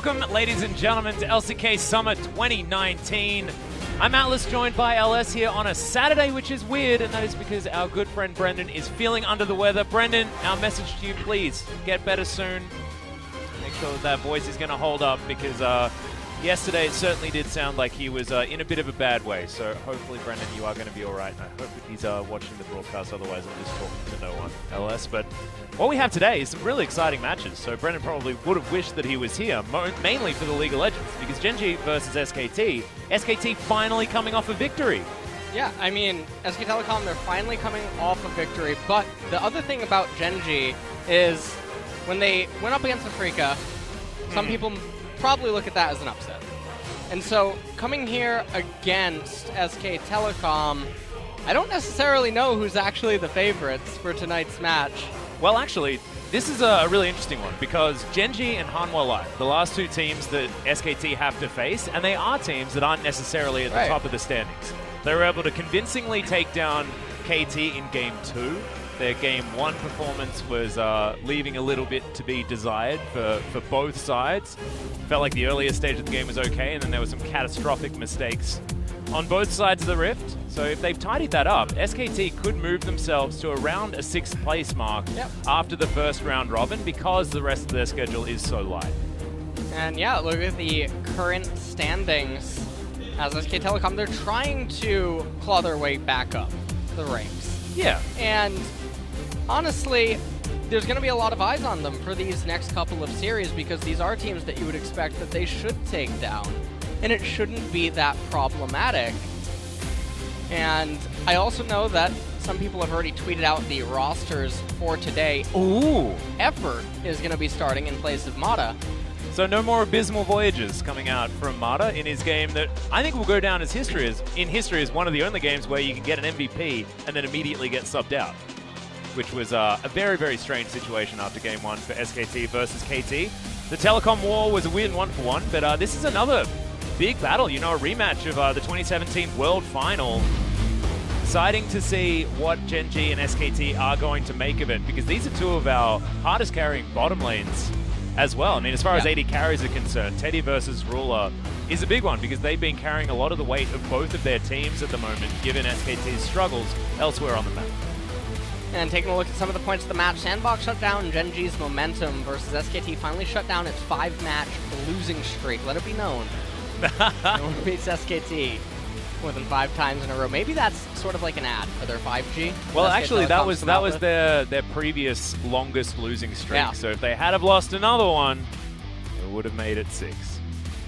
Welcome, ladies and gentlemen, to LCK Summer 2019. I'm Atlas, joined by LS here on a Saturday, which is weird, and that is because our good friend Brendan is feeling under the weather. Brendan, our message to you, please get better soon. Make sure that voice is going to hold up, because yesterday it certainly did sound like he was in a bit of a bad way. So hopefully, Brendan, you are going to be all right. And I hope that he's watching the broadcast, otherwise I'm just talking to no one, LS. But what we have today is some really exciting matches. So Brendan probably would have wished that he was here, mainly for the League of Legends, because GenG versus SKT. SKT finally coming off a victory. Yeah, I mean, SK Telecom, they're finally coming off a victory. But the other thing about GenG is when they went up against the FLICKR, some people probably look at that as an upset. And so coming here against SK Telecom, I don't necessarily know who's actually the favorites for tonight's match. Well, actually, this is a really interesting one, because GenG and Hanwha Live, the last two teams that SKT have to face, and they are teams that aren't necessarily at the top of the standings. They were able to convincingly take down KT in Game 2. Their Game 1 performance was leaving a little bit to be desired for both sides. Felt like the earlier stage of the game was okay, and then there were some catastrophic mistakes on both sides of the rift. So if they've tidied that up, SKT could move themselves to around a 6th place mark after the first round robin, because the rest of their schedule is so light. And yeah, look at the current standings. As SK Telecom, they're trying to claw their way back up the ranks. Yeah. And honestly, there's going to be a lot of eyes on them for these next couple of series, because these are teams that you would expect that they should take down. And it shouldn't be that problematic. And I also know that some people have already tweeted out the rosters for today. Ooh! Effort is going to be starting in place of Mata. So no more abysmal voyages coming out from Mata in his game that I think will go down as history as one of the only games where you can get an MVP and then immediately get subbed out, which was a very, very strange situation after Game 1 for SKT versus KT. The Telecom War was a weird 1-for-1, but this is another big battle, you know, a rematch of the 2017 World Final. Exciting to see what GenG and SKT are going to make of it, because these are two of our hardest carrying bottom lanes as well. I mean, as far as AD carries are concerned, Teddy versus Ruler is a big one, because they've been carrying a lot of the weight of both of their teams at the moment, given SKT's struggles elsewhere on the map. And taking a look at some of the points of the match, Sandbox shut down GenG's momentum versus SKT finally shut down its 5-match losing streak. Let it be known. No one beats SKT more than 5 times in a row. Maybe that's sort of like an ad for their 5G. Well, actually, that was their previous longest losing streak. Yeah. So if they had have lost another one, it would have made it 6.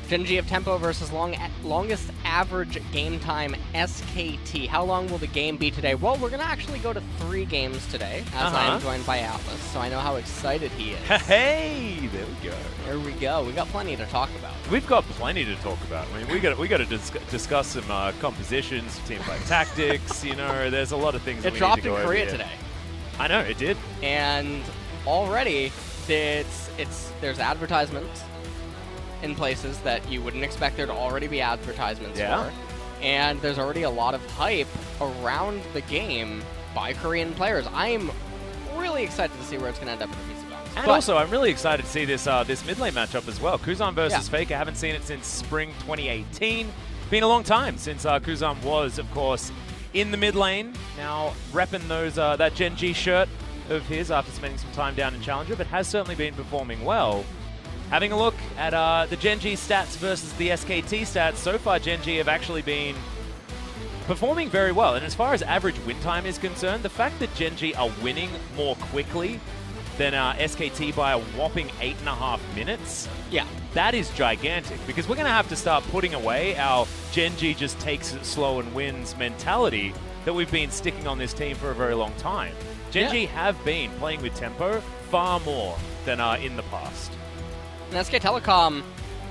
GenG of Tempo versus longest average game time SKT. How long will the game be today? Well, we're going to actually go to 3 games today, as I am joined by Atlas, so I know how excited he is. Hey, there we go. There we go. We got plenty to talk about. We've got plenty to talk about. I mean, we got to discuss some compositions, team fight tactics. You know, there's a lot of things. It dropped in Korea today. I know it did. And already there's advertisements in places that you wouldn't expect there to already be advertisements for. And there's already a lot of hype around the game by Korean players. I'm really excited to see where it's going to end up in the PC box. And also, I'm really excited to see this this mid lane matchup as well. Kuzan versus FLICKR. I haven't seen it since spring 2018. Been a long time since Kuzan was, of course, in the mid lane. Now repping those that GenG shirt of his after spending some time down in Challenger, but has certainly been performing well. Having a look at the GenG stats versus the SKT stats, so far GenG have actually been performing very well. And as far as average win time is concerned, the fact that GenG are winning more quickly than SKT by a whopping 8.5 minutes, that is gigantic. Because we're going to have to start putting away our GenG just takes it slow and wins mentality that we've been sticking on this team for a very long time. GenG have been playing with tempo far more than in the past. And SK Telecom,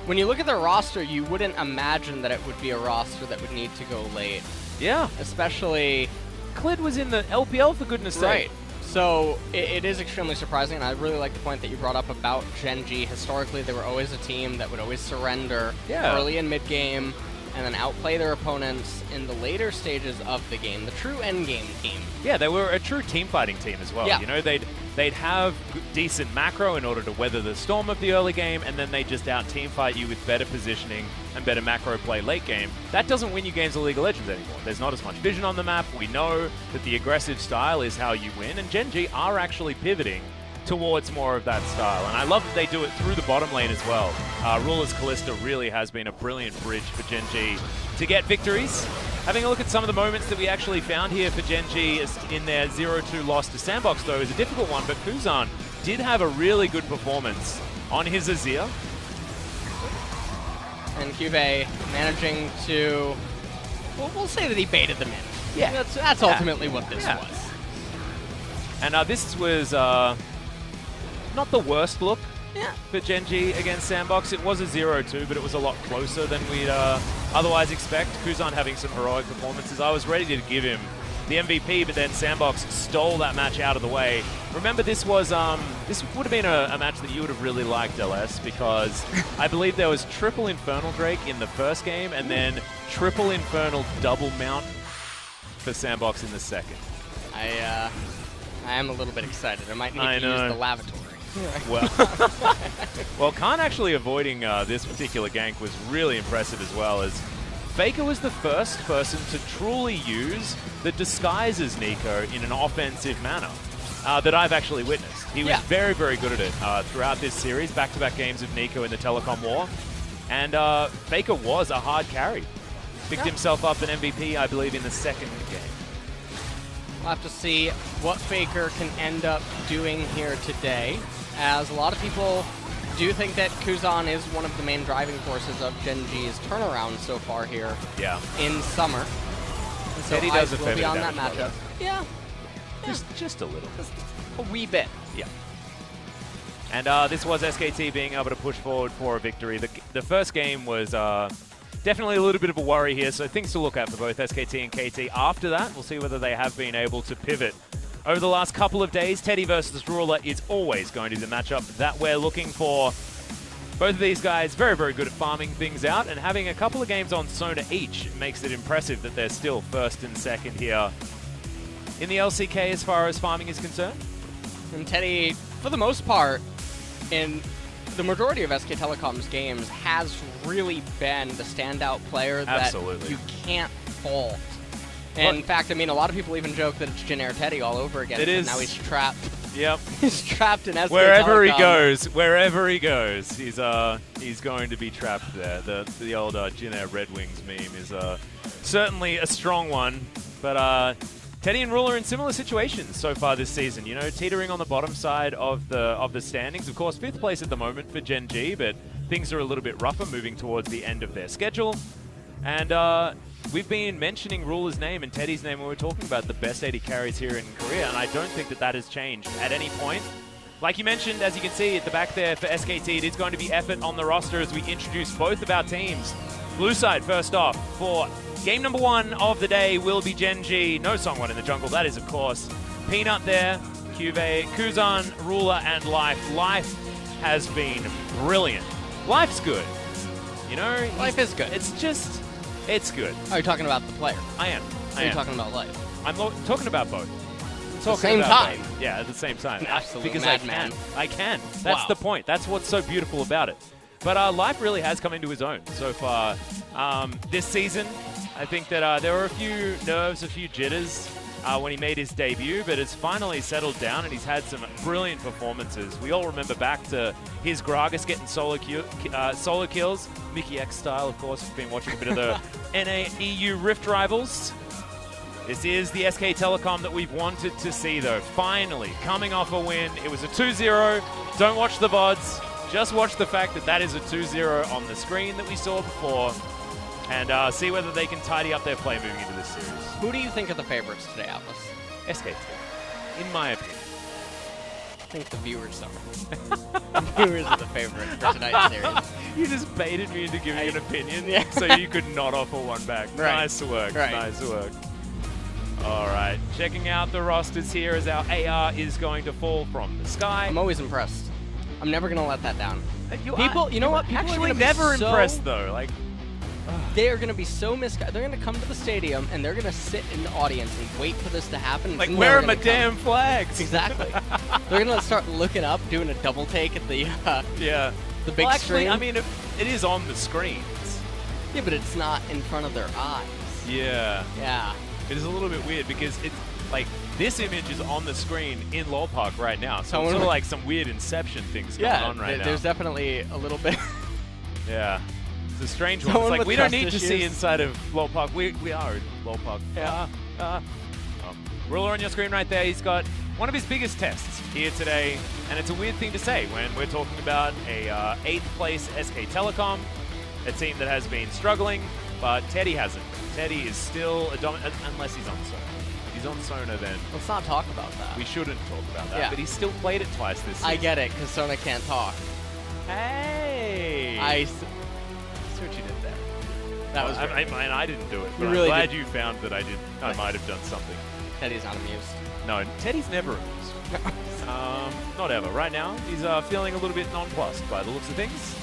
when you look at their roster, you wouldn't imagine that it would be a roster that would need to go late. Yeah. Especially Clid was in the LPL, for goodness sake. Right. So it is extremely surprising, and I really like the point that you brought up about GenG. Historically, they were always a team that would always surrender early in mid-game. and then outplay their opponents in the later stages of the game, the true endgame team. Yeah, they were a true team fighting team as well. Yeah. You know, they'd have decent macro in order to weather the storm of the early game, and then they just out team fight you with better positioning and better macro play late game. That doesn't win you games of League of Legends anymore. There's not as much vision on the map. We know that the aggressive style is how you win, and GenG are actually pivoting towards more of that style. And I love that they do it through the bottom lane as well. Ruler's Kalista really has been a brilliant bridge for GenG to get victories. Having a look at some of the moments that we actually found here for GenG in their 0-2 loss to Sandbox, though, is a difficult one, but Kuzan did have a really good performance on his Azir. And CuVee managing to, well, we'll say that he baited them in. Yeah. That's ultimately what this was. And this was not the worst look for GenG against Sandbox. It was a 0-2, but it was a lot closer than we'd otherwise expect. Kuzan having some heroic performances. I was ready to give him the MVP, but then Sandbox stole that match out of the way. Remember, this was this would have been a match that you would have really liked, LS, because I believe there was triple Infernal Drake in the first game, and then triple Infernal double mount for Sandbox in the second. I am a little bit excited. I might need to use the lavatory. Well, Kahn actually avoiding this particular gank was really impressive as well, as FLICKR was the first person to truly use the disguises Nico in an offensive manner that I've actually witnessed. He was very, very good at it throughout this series, back-to-back games of Nico in the Telecom War, and FLICKR was a hard carry. Picked himself up an MVP, I believe, in the second game. We'll have to see what FLICKR can end up doing here today, as a lot of people do think that Kuzan is one of the main driving forces of GenG's turnaround so far here in summer. And so he does will be on that matchup. Yeah. Just a little. Just a wee bit. Yeah. And this was SKT being able to push forward for a victory. The first game was definitely a little bit of a worry here, so things to look at for both SKT and KT. After that, we'll see whether they have been able to pivot. Over the last couple of days, Teddy versus Ruler is always going to be the matchup that we're looking for. Both of these guys very, very good at farming things out, and having a couple of games on Sona each makes it impressive that they're still first and second here in the LCK as far as farming is concerned. And Teddy, for the most part, in the majority of SK Telecom's games, has really been the standout player that you can't fault. And in fact, I mean, a lot of people even joke that it's Gen Air Teddy all over again. It is. Now he's trapped. Yep. He's trapped in SK wherever Telecom. he goes, he's going to be trapped there. The old Gen Air Red Wings meme is certainly a strong one. But Teddy and Ruler in similar situations so far this season. You know, teetering on the bottom side of the standings. Of course, 5th place at the moment for GenG, but things are a little bit rougher moving towards the end of their schedule. And we've been mentioning Ruler's name and Teddy's name when we're talking about the best AD carries here in Korea, and I don't think that has changed at any point. Like you mentioned, as you can see at the back there for SKT, it is going to be effort on the roster as we introduce both of our teams. Blue side first off for game number 1 of the day will be GenG. No Songwon in the jungle. That is, of course, Peanut there, CuVee, Kuzan, Ruler, and Life. Life has been brilliant. Life's good. You know? Life is good. It's good. Are you talking about the player? I am. Are you talking about Life? I'm talking about both. At the same time? Both. Yeah, at the same time. Absolutely. Because madman. I can. That's the point. That's what's so beautiful about it. But Life really has come into his own so far this season. I think that there were a few nerves, a few jitters when he made his debut, but it's finally settled down and he's had some brilliant performances. We all remember back to his Gragas getting solo kills, Mickey X style, of course. We've been watching a bit of the NA-EU Rift rivals. This is the SK Telecom that we've wanted to see, though. Finally, coming off a win. It was a 2-0. Don't watch the VODs. Just watch the fact that is a 2-0 on the screen that we saw before, and see whether they can tidy up their play moving into this series. Who do you think are the favorites today, Atlas? SKT, in my opinion. I think the viewers are. The viewers are the favorites for tonight's series. You just baited me into giving an opinion, so you could not offer one back. Right. Nice work, nice work. All right, checking out the rosters here as our AR is going to fall from the sky. I'm always impressed. I'm never going to let that down. You know what? People actually are never so impressed, though. Like, they are going to be so misguided. They're going to come to the stadium, and they're going to sit in the audience and wait for this to happen. Like, where are my damn flags? Exactly. They're going to start looking up, doing a double take at the the big actually, screen. I mean, it is on the screens. Yeah, but it's not in front of their eyes. Yeah. Yeah. It is a little bit weird because it's like this image is on the screen in Lol Park right now. So it's sort of like some weird Inception things going on right now. There's definitely a little bit. Yeah. It's a strange one. It's like we don't need to see inside of Lol Park. We are in Lol Park. Yeah. Ruler on your screen right there. He's got one of his biggest tests here today. And it's a weird thing to say when we're talking about a 8th place SK Telecom, a team that has been struggling, but Teddy hasn't. Teddy is still a dominant, unless he's on Sona. If he's on Sona, then let's not talk about that. We shouldn't talk about that. Yeah. But he's still played it twice this season. I get it, because Sona can't talk. Hey! I see what you did there. That was I didn't do it, but I'm really glad you found that I did. I might have done something. Teddy's not amused. No, Teddy's never amused. Not ever. Right now, he's feeling a little bit nonplussed by the looks of things.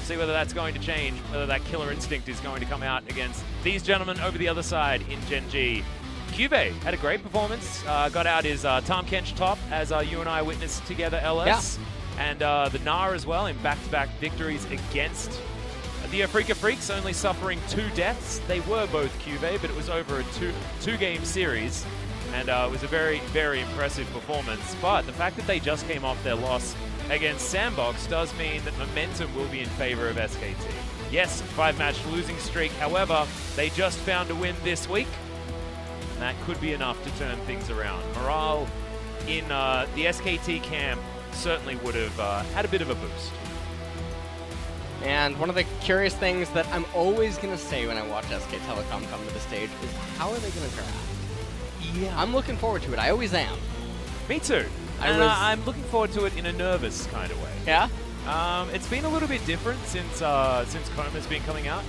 See whether that's going to change, whether that killer instinct is going to come out against these gentlemen over the other side in GenG. CuVee had a great performance, got out his Tom Kench top, as you and I witnessed together, LS. Yeah. And the Gnar as well in back-to-back victories against the FLICKR Freaks, only suffering 2 deaths. They were both CuVee, but it was over a two-game series. And it was a very, very impressive performance. But the fact that they just came off their loss against Sandbox does mean that momentum will be in favor of SKT. Yes, 5-match losing streak. However, they just found a win this week. And that could be enough to turn things around. Morale in the SKT camp certainly would have had a bit of a boost. And one of the curious things that I'm always going to say when I watch SK Telecom come to the stage is, how are they going to draft? Yeah. I'm looking forward to it. I always am. Me too. I'm looking forward to it in a nervous kind of way. Yeah? It's been a little bit different since Koma's been coming out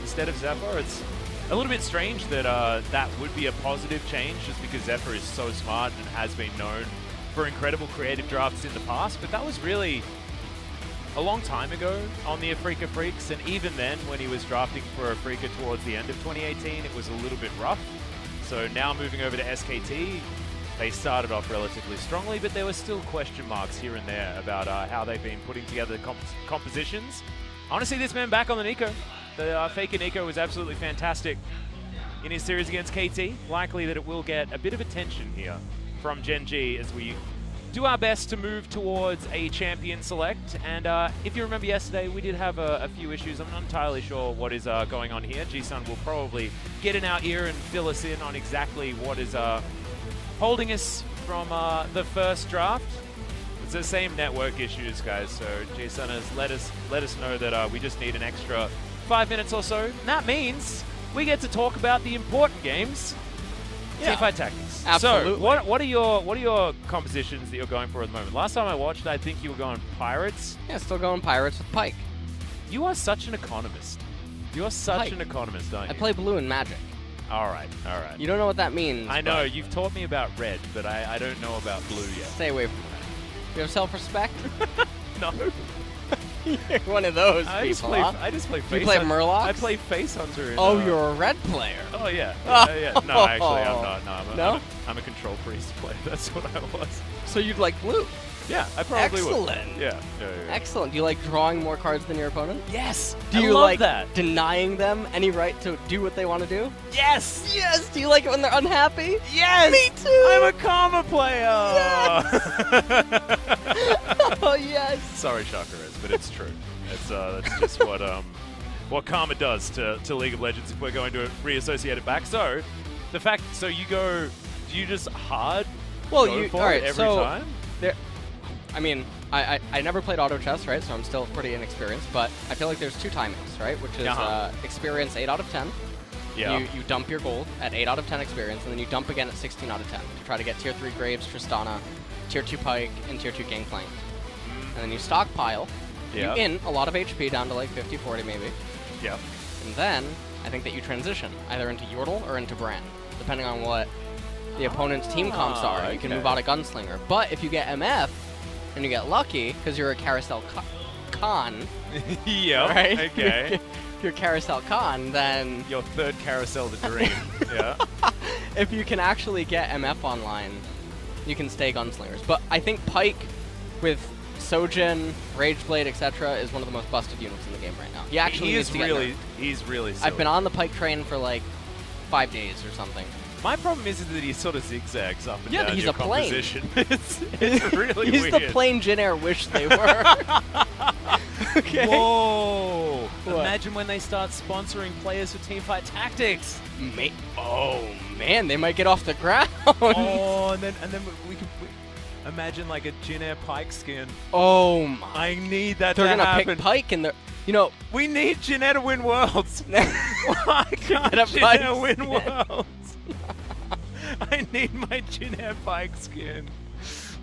instead of Zephyr. It's a little bit strange that that would be a positive change just because Zephyr is so smart and has been known for incredible creative drafts in the past. But that was really a long time ago on the FLICKR Freaks, and even then when he was drafting for FLICKR towards the end of 2018, it was a little bit rough. So now moving over to SKT, they started off relatively strongly, but there were still question marks here and there about how they've been putting together compositions. I want to see this man back on the Nico. The FLICKR Nico was absolutely fantastic in his series against KT. Likely that it will get a bit of attention here from GenG as we do our best to move towards a champion select. And if you remember yesterday, we did have a few issues. I'm not entirely sure what is going on here. G-Sun will probably get in our ear and fill us in on exactly what is holding us from the first draft. It's the same network issues, guys. So G-Sun has let us know that we just need an extra 5 minutes or so. And that means we get to talk about the important games. Yeah. Teamfight Tactics. Absolutely. So, what are your compositions that you're going for at the moment? Last time I watched, I think you were going Pirates. Yeah, still going Pirates with Pyke. You are such an economist. You're such an economist, aren't you? I play blue and Magic. All right, all right. You don't know what that means. I know. You've taught me about red, but I don't know about blue yet. Stay away from red. You have self-respect? No. You're one of those people, I just play Face You play Hunter. Murlocs? I play Face Hunter. Oh, you're a red player. Oh, yeah. Yeah. No, actually, I'm not. No? I'm a Control Priest player. That's what I was. So you'd like blue? Yeah, I probably would. Excellent. Yeah. Excellent. Do you like drawing more cards than your opponent? Yes. Do you love like that. Denying them any right to do what they want to do? Yes. Yes. Do you like it when they're unhappy? Yes. Me too. I'm a Karma player. Yes. Oh, yes. Sorry, Chakarez, but it's true. That's just what Karma does to League of Legends if we're going to reassociate it back. So, do you just hard go for it every time? I mean, I never played auto chess, right? So I'm still pretty inexperienced, but I feel like there's 2 timings, right? Which is experience 8 out of 10. Yeah. You dump your gold at 8 out of 10 experience, and then you dump again at 16 out of 10 to try to get tier 3 Graves, Tristana, tier 2 Pyke, and tier 2 Gangplank. And then you stockpile. Yeah. You in a lot of HP down to like 50, 40 maybe. Yeah. And then I think that you transition either into Yordle or into Brand, depending on what the opponent's team comps are. Okay. You can move out a Gunslinger. But if you get MF and you get lucky, because you're a Carousel Kahn, Yeah. right? Okay. your Carousel Kahn, then Your third carousel of the dream. Yeah. if you can actually get MF online, you can stay gunslingers. But I think Pyke with Sojin, Rageblade, etc. is one of the most busted units in the game right now. He actually needs to get nerfed. He's really silly. I've been on the Pyke train for like 5 days or something. My problem is that he sort of zigzags up and Yeah, down he's your a plane. composition. it's really He's weird. the plane Jin Air wish they were. Okay. Whoa! What? Imagine when they start sponsoring players for Teamfight Tactics. Oh man, they might get off the ground. Oh, and then we could imagine like a Jin Air Pyke skin. Oh my! I need that They're to gonna happen. pick Pyke and you know. We need Jin Air to win Worlds. Why can't Get a Jin Pyke Air win skin. Worlds? I need my Jin Air Pyke skin.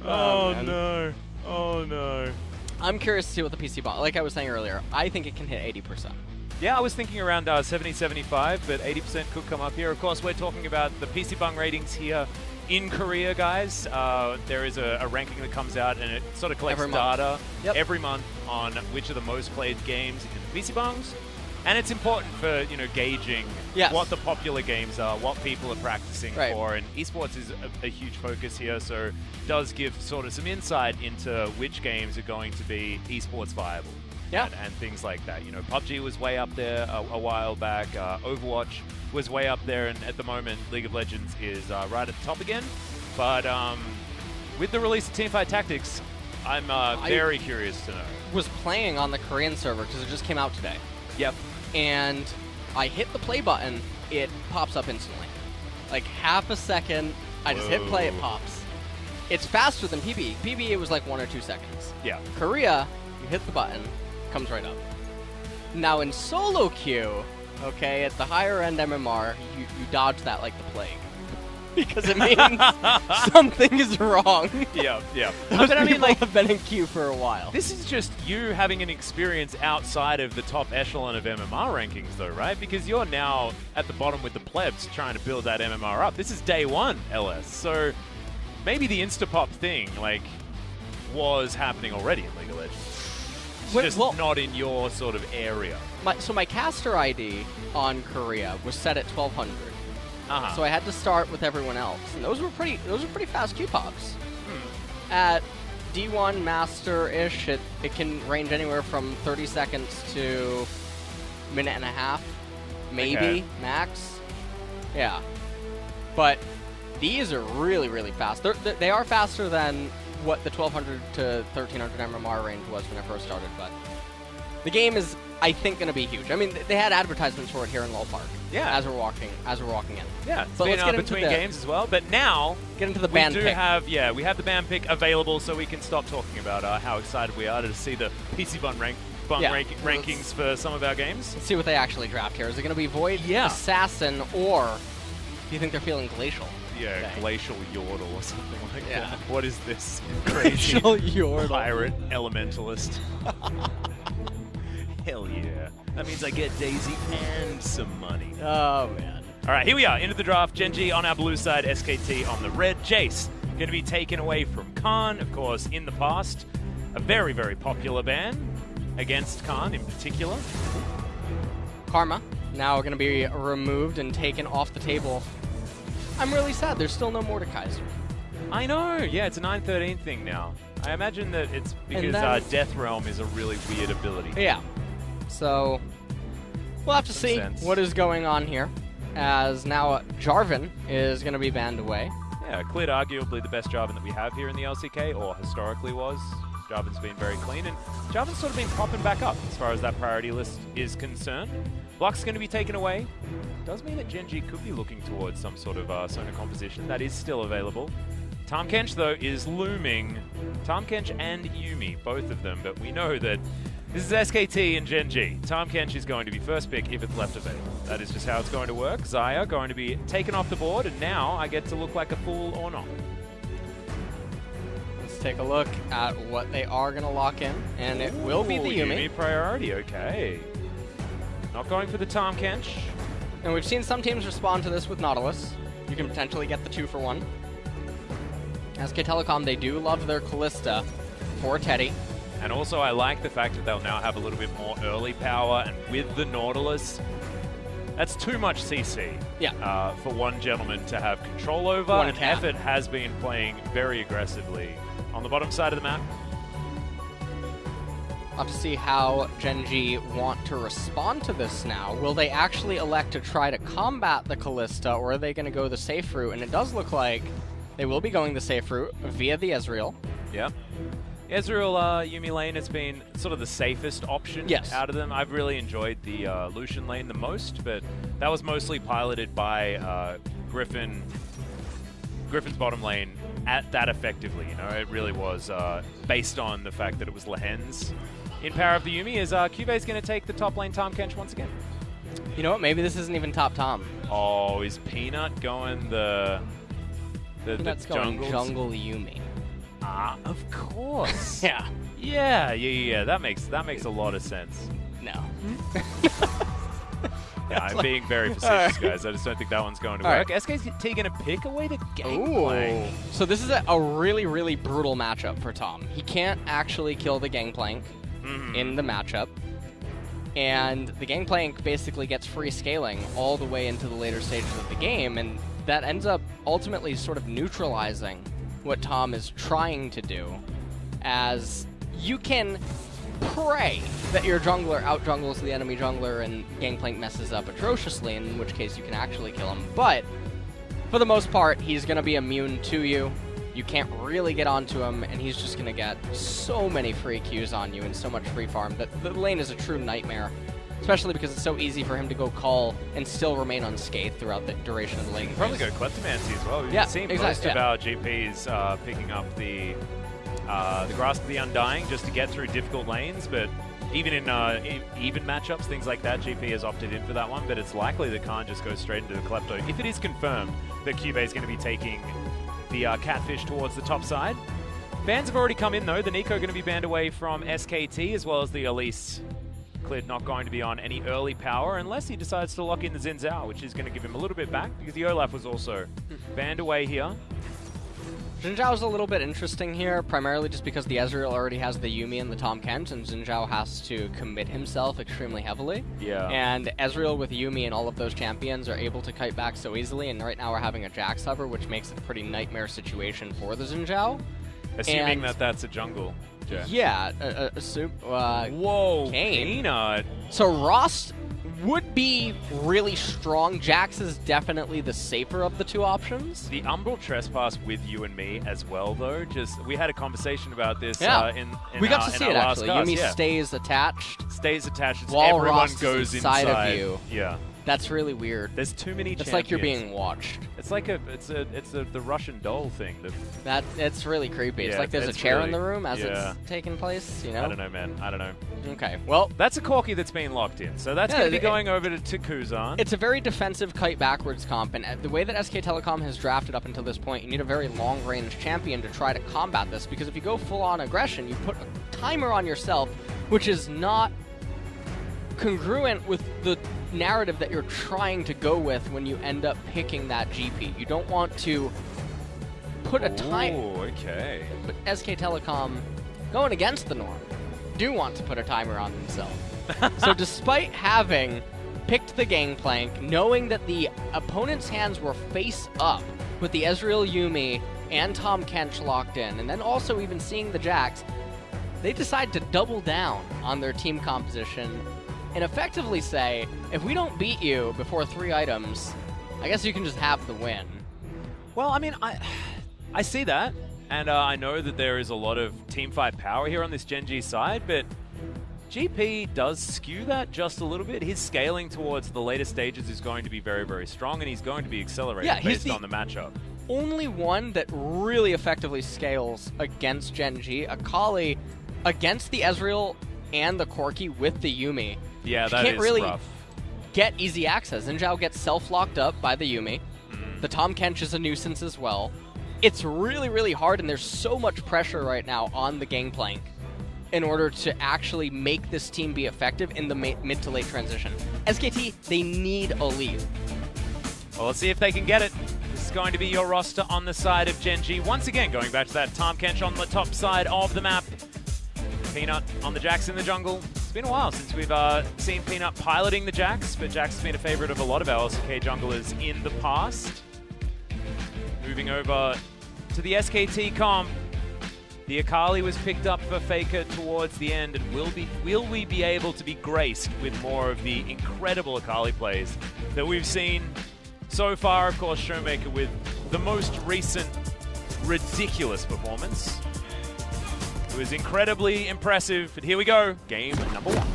Oh, Oh man. no! Oh no! I'm curious to see what the PC bot. Like I was saying earlier, I think it can hit 80%. Yeah, I was thinking around 70, 75, but 80% could come up here. Of course, we're talking about the PC Bung ratings here in Korea, guys. There is a ranking that comes out, and it sort of collects Every month. data Yep. every month on which are the most played games in the PC Bungs. And it's important for, gauging Yes. what the popular games are, what people are practicing Right. for. And esports is a huge focus here, so does give sort of some insight into which games are going to be esports viable. Yeah. And things like that. PUBG was way up there a while back. Overwatch was way up there, and at the moment, League of Legends is right at the top again. But with the release of Teamfight Tactics, I'm very curious to know. Was playing on the Korean server because it just came out today. Yep. And I hit the play button, it pops up instantly. Like half a second, I just hit play, it Whoa. pops. It's faster than PvE. PvE it was like 1 or 2 seconds. Yeah. Korea, you hit the button, comes right up. Now in solo queue, okay, at the higher end MMR, you dodge that like the plague. Because it means something is wrong. Yeah, yeah. Those But I mean, people like, have been in queue for a while. this is just you having an experience outside of the top echelon of MMR rankings, though, right? Because you're now at the bottom with the plebs trying to build that MMR up. This is day one, LS. So maybe the Instapop thing, was happening already in League of Legends. It's just not in your sort of area. So my caster ID on Korea was set at 1200. Uh-huh. So I had to start with everyone else, and those were pretty fast queue pops. At D1 Master-ish, it can range anywhere from 30 seconds to a minute and a half, maybe, Okay. max. Yeah. But these are really, really fast. They are faster than what the 1200 to 1300 MMR range was when I first started, but the game is, I think, going to be huge. I mean, they had advertisements for it here in Lowell Park. Yeah. As we're walking in. Yeah, it's But been let's get into between the- games as well. But now Get into the we band do pick. we have the band pick available, so we can stop talking about how excited we are to see the PC Bun Yeah. rankings for some of our games. Let's see what they actually draft here. Is it going to be Void, Yeah. Assassin, or do you think they're feeling Glacial? Yeah, Okay. Glacial Yordle or something like Yeah. that. What is this crazy Yordle. pirate elementalist? Hell yeah. That means I get Daisy and some money. Oh, man. All right, here we are, into the draft. GenG on our blue side, SKT on the red. Jace going to be taken away from Kahn, of course, in the past. A very, very popular ban against Kahn in particular. Karma now going to be removed and taken off the table. I'm really sad. There's still no Mordekaiser. I know, yeah, it's a 9-13 thing now. I imagine that it's because then- Death Realm is a really weird ability. Yeah. So we'll have to Makes see sense. what is going on here, as now Jarvan is going to be banned away. Yeah, Clid arguably the best Jarvan that we have here in the LCK, or historically was. Jarvan's been very clean, and Jarvan's sort of been popping back up as far as that priority list is concerned. Block's going to be taken away. Does mean that GenG could be looking towards some sort of Sona composition. That is still available. Tahm though, is looming. Tahm and Yuumi, both of them, but we know that this is SKT and GenG. Tahm is going to be first pick if it's left available. That is just how it's going to work. Xayah going to be taken off the board, and now I get to look like a fool or not. Let's take a look at what they are going to lock in, and it will be the Ooh, Yuumi. priority, okay. Not going for the Tahm. And we've seen some teams respond to this with Nautilus. You can potentially get the 2-for-1. SK Telecom, they do love their Callista for Teddy. And also, I like the fact that they'll now have a little bit more early power, and with the Nautilus, that's too much CC for one gentleman to have control over. And Effort has been playing very aggressively on the bottom side of the map. I'll have to see how GenG want to respond to this now. Will they actually elect to try to combat the Kalista, or are they going to go the safe route? And it does look like they will be going the safe route via the Ezreal. Yeah. Ezreal Yuumi lane has been sort of the safest option out of them. I've really enjoyed the Lucian lane the most, but that was mostly piloted by Griffin's bottom lane at that effectively. You know, it really was based on the fact that it was Lehen's in power of the Yuumi. Is CuVee's going to take the top lane Tahm Kench once again? You know what? Maybe this isn't even top Tahm. Oh, is Peanut going the jungle Yuumi? Ah, of course. Yeah. Yeah. That makes a lot of sense. No. Yeah, I'm being very facetious, guys. I just don't think that one's going to work. SKT going to pick away the Gangplank. So this is a really, really brutal matchup for Tahm. He can't actually kill the Gangplank in the matchup. And the Gangplank basically gets free scaling all the way into the later stages of the game, and that ends up ultimately sort of neutralizing what Tahm is trying to do, as you can pray that your jungler out-jungles the enemy jungler and Gangplank messes up atrociously, in which case you can actually kill him. But for the most part, he's going to be immune to you. You can't really get onto him, and he's just going to get so many free Qs on you and so much free farm that the lane is a true nightmare, especially because it's so easy for him to go call and still remain unscathed throughout the duration of the lane. Probably go Kleptomancy as well. We've seen most of our GPs picking up the Grasp of the Undying just to get through difficult lanes, but even in even matchups, things like that, GP has opted in for that one, but it's likely that Kahn just goes straight into the Klepto. If it is confirmed that CuVee is going to be taking the Catfish towards the top side. Bans have already come in, though. The Nico going to be banned away from SKT, as well as the Elise. Clid not going to be on any early power unless he decides to lock in the Xin Zhao, which is going to give him a little bit back, because the Olaf was also banned away here. Xin Zhao is a little bit interesting here, primarily just because the Ezreal already has the Yuumi and the Tahm Kench, and Xin Zhao has to commit himself extremely heavily. Yeah. And Ezreal with Yuumi and all of those champions are able to kite back so easily, and right now we're having a Jax hover, which makes it a pretty nightmare situation for the Xin Zhao. Assuming that that's a jungle. Jax. Yeah. Whoa, Kahn. Peanut. So Ross would be really strong. Jax is definitely the safer of the two options. The Umbral Trespass with you and me as well, though. We had a conversation about this we got to see it, actually. Cast. Yuumi stays attached. Stays attached. While everyone Ross goes is inside of inside. you. Yeah. That's really weird. There's too many champions. It's like you're being watched. It's like the Russian doll thing. It's really creepy. It's like there's a chair in the room as it's taking place, you know? I don't know, man. I don't know. Okay, well... That's a Corki that's been locked in, so that's going to be going over to Kuzan. It's a very defensive kite backwards comp, and the way that SK Telecom has drafted up until this point, you need a very long-range champion to try to combat this, because if you go full-on aggression, you put a timer on yourself, which is not congruent with the narrative that you're trying to go with when you end up picking that GP. You don't want to put a time. Oh, okay. But SK Telecom, going against the norm, do want to put a timer on themselves. So despite having picked the Gangplank, knowing that the opponent's hands were face up with the Ezreal Yuumi and Tahm Kench locked in, and then also even seeing the Jax, they decide to double down on their team composition and effectively say, if we don't beat you before 3 items, I guess you can just have the win. Well, I mean, I see that, and I know that there is a lot of teamfight power here on this GenG side, but GP does skew that just a little bit. His scaling towards the later stages is going to be very, very strong, and he's going to be accelerated based on the matchup. Only one that really effectively scales against GenG, Akali against the Ezreal and the Corki with the Yuumi. Yeah, that can't is really rough. Get easy access. Xin Zhao gets self-locked up by the Yuumi. The Tahm Kench is a nuisance as well. It's really, really hard, and there's so much pressure right now on the Gangplank in order to actually make this team be effective in the mid to late transition. SKT, they need a lead. Well, let's see if they can get it. This is going to be your roster on the side of GenG. Once again, going back to that Tahm Kench on the top side of the map. Peanut on the Jax in the jungle. It's been a while since we've seen Peanut piloting the Jax, but Jax has been a favorite of a lot of our LCK junglers in the past. Moving over to the SKT comp. The Akali was picked up for FLICKR towards the end, and will we be able to be graced with more of the incredible Akali plays that we've seen so far? Of course, Showmaker with the most recent ridiculous performance. It was incredibly impressive, but here we go, game number 1.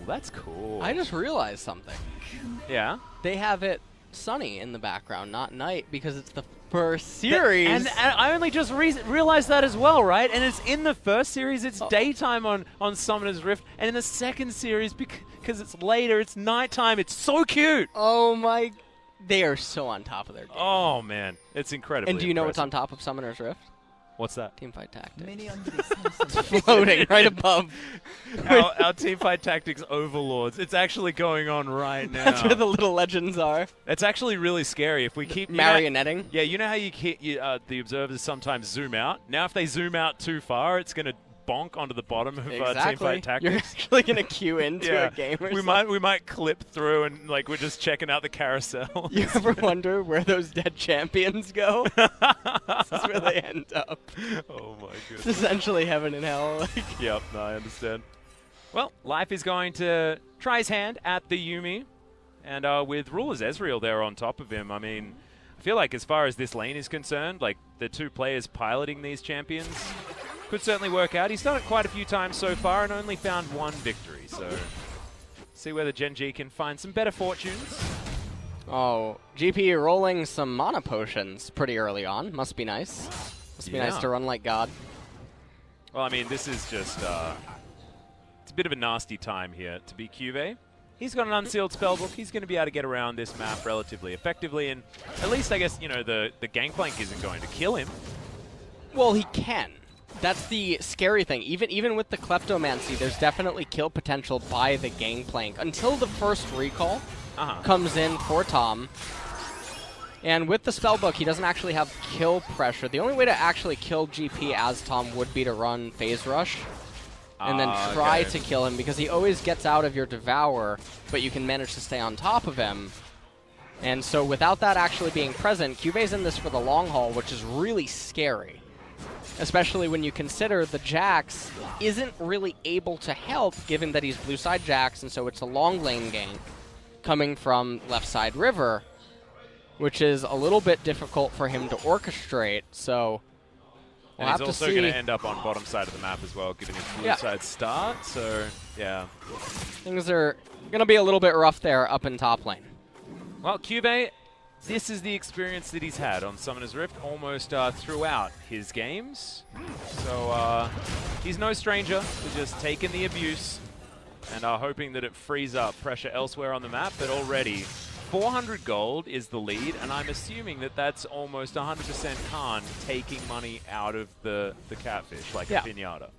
That's cool. I just realized something. Yeah? They have it sunny in the background, not night, because it's the first series. And I only just realized that as well, right? And it's in the first series, it's daytime on Summoner's Rift, and in the second series, because it's later, it's nighttime. It's so cute. Oh my... They are so on top of their game. Oh, man. It's incredible. And do you know what's on top of Summoner's Rift? What's that? Teamfight Tactics. It's floating right above. Our Teamfight Tactics overlords. It's actually going on right now. That's where the little legends are. It's actually really scary if we keep... Marionetting? Yeah, you know how the observers sometimes zoom out? Now if they zoom out too far, it's going to bonk onto the bottom of Teamfight Tactics. You're actually going to queue into a game or something. We might clip through and like we're just checking out the carousel. You ever wonder where those dead champions go? This is where they end up. Oh my goodness. It's essentially heaven and hell. Yep, no, I understand. Well, Life is going to try his hand at the Yuumi. And with Ruler's Ezreal there on top of him, I mean, I feel like as far as this lane is concerned, like the two players piloting these champions could certainly work out. He's done it quite a few times so far and only found 1 victory. So, see whether GenG can find some better fortunes. Oh, GP rolling some mana potions pretty early on. Must be nice. Must be nice to run like God. Well, I mean, this is just... it's a bit of a nasty time here to be CuVee. He's got an unsealed spellbook. He's going to be able to get around this map relatively effectively. And at least, I guess, you know, the Gangplank isn't going to kill him. Well, he can. That's the scary thing. Even with the Kleptomancy, there's definitely kill potential by the Gangplank until the first recall comes in for Tom. And with the Spellbook, he doesn't actually have kill pressure. The only way to actually kill GP as Tom would be to run Phase Rush and then try to kill him, because he always gets out of your Devour, but you can manage to stay on top of him. And so without that actually being present, CuVee's in this for the long haul, which is really scary. Especially when you consider the Jax isn't really able to help, given that he's blue side Jax, and so it's a long lane gank coming from left side river, which is a little bit difficult for him to orchestrate. So we'll have to see. He's also going to end up on bottom side of the map as well, giving a blue side start. So yeah, things are going to be a little bit rough there up in top lane. Well, CuVee, this is the experience that he's had on Summoner's Rift almost throughout his games. So he's no stranger to just taking the abuse and hoping that it frees up pressure elsewhere on the map. But already 400 gold is the lead, and I'm assuming that that's almost 100% Kahn taking money out of the catfish, like a pinata.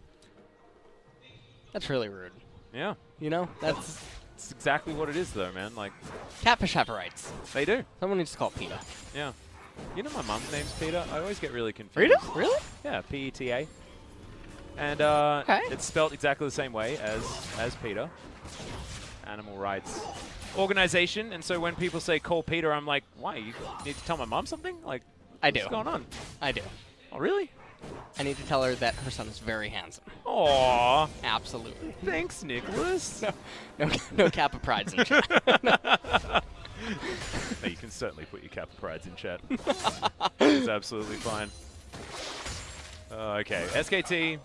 That's really rude. Yeah. You know, that's exactly what it is, though, man. Like, catfish have rights. They do. Someone needs to call PETA. Yeah. You know my mum's name's PETA? I always get really confused. Rita? Really? Yeah, P-E-T-A. And it's spelled exactly the same way as PETA. Animal rights organization. And so when people say call PETA, I'm like, why? You need to tell my mum something? Like, what's going on? I do. Oh, really? I need to tell her that her son is very handsome. Aww. Absolutely. Thanks, Nicholas. No Kappa prides in chat. No, you can certainly put your Kappa prides in chat. It's absolutely fine. Okay, SKT.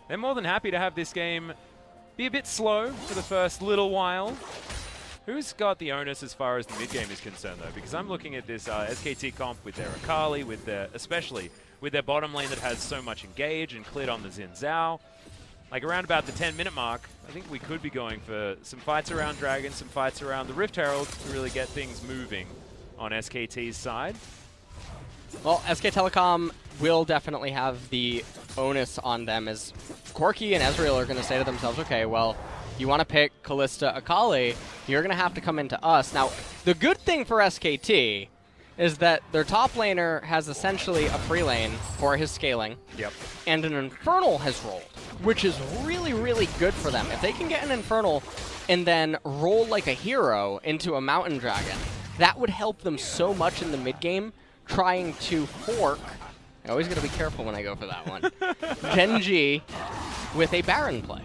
They're more than happy to have this game be a bit slow for the first little while. Who's got the onus as far as the mid game is concerned, though? Because I'm looking at this SKT comp with their Akali, with their, especially with their bottom lane that has so much engage and Clid on the Xin Zhao. Like around about the 10-minute mark, I think we could be going for some fights around Dragon, some fights around the Rift Herald to really get things moving on SKT's side. Well, SK Telecom will definitely have the onus on them, as Corki and Ezreal are going to say to themselves, okay, well, you want to pick Kalista Akali, you're going to have to come into us. Now, the good thing for SKT is that their top laner has essentially a free lane for his scaling, and an Infernal has rolled, which is really, really good for them. If they can get an Infernal and then roll like a hero into a Mountain Dragon, that would help them so much in the mid-game trying to fork. I always got to be careful when I go for that one. GenG with a Baron play.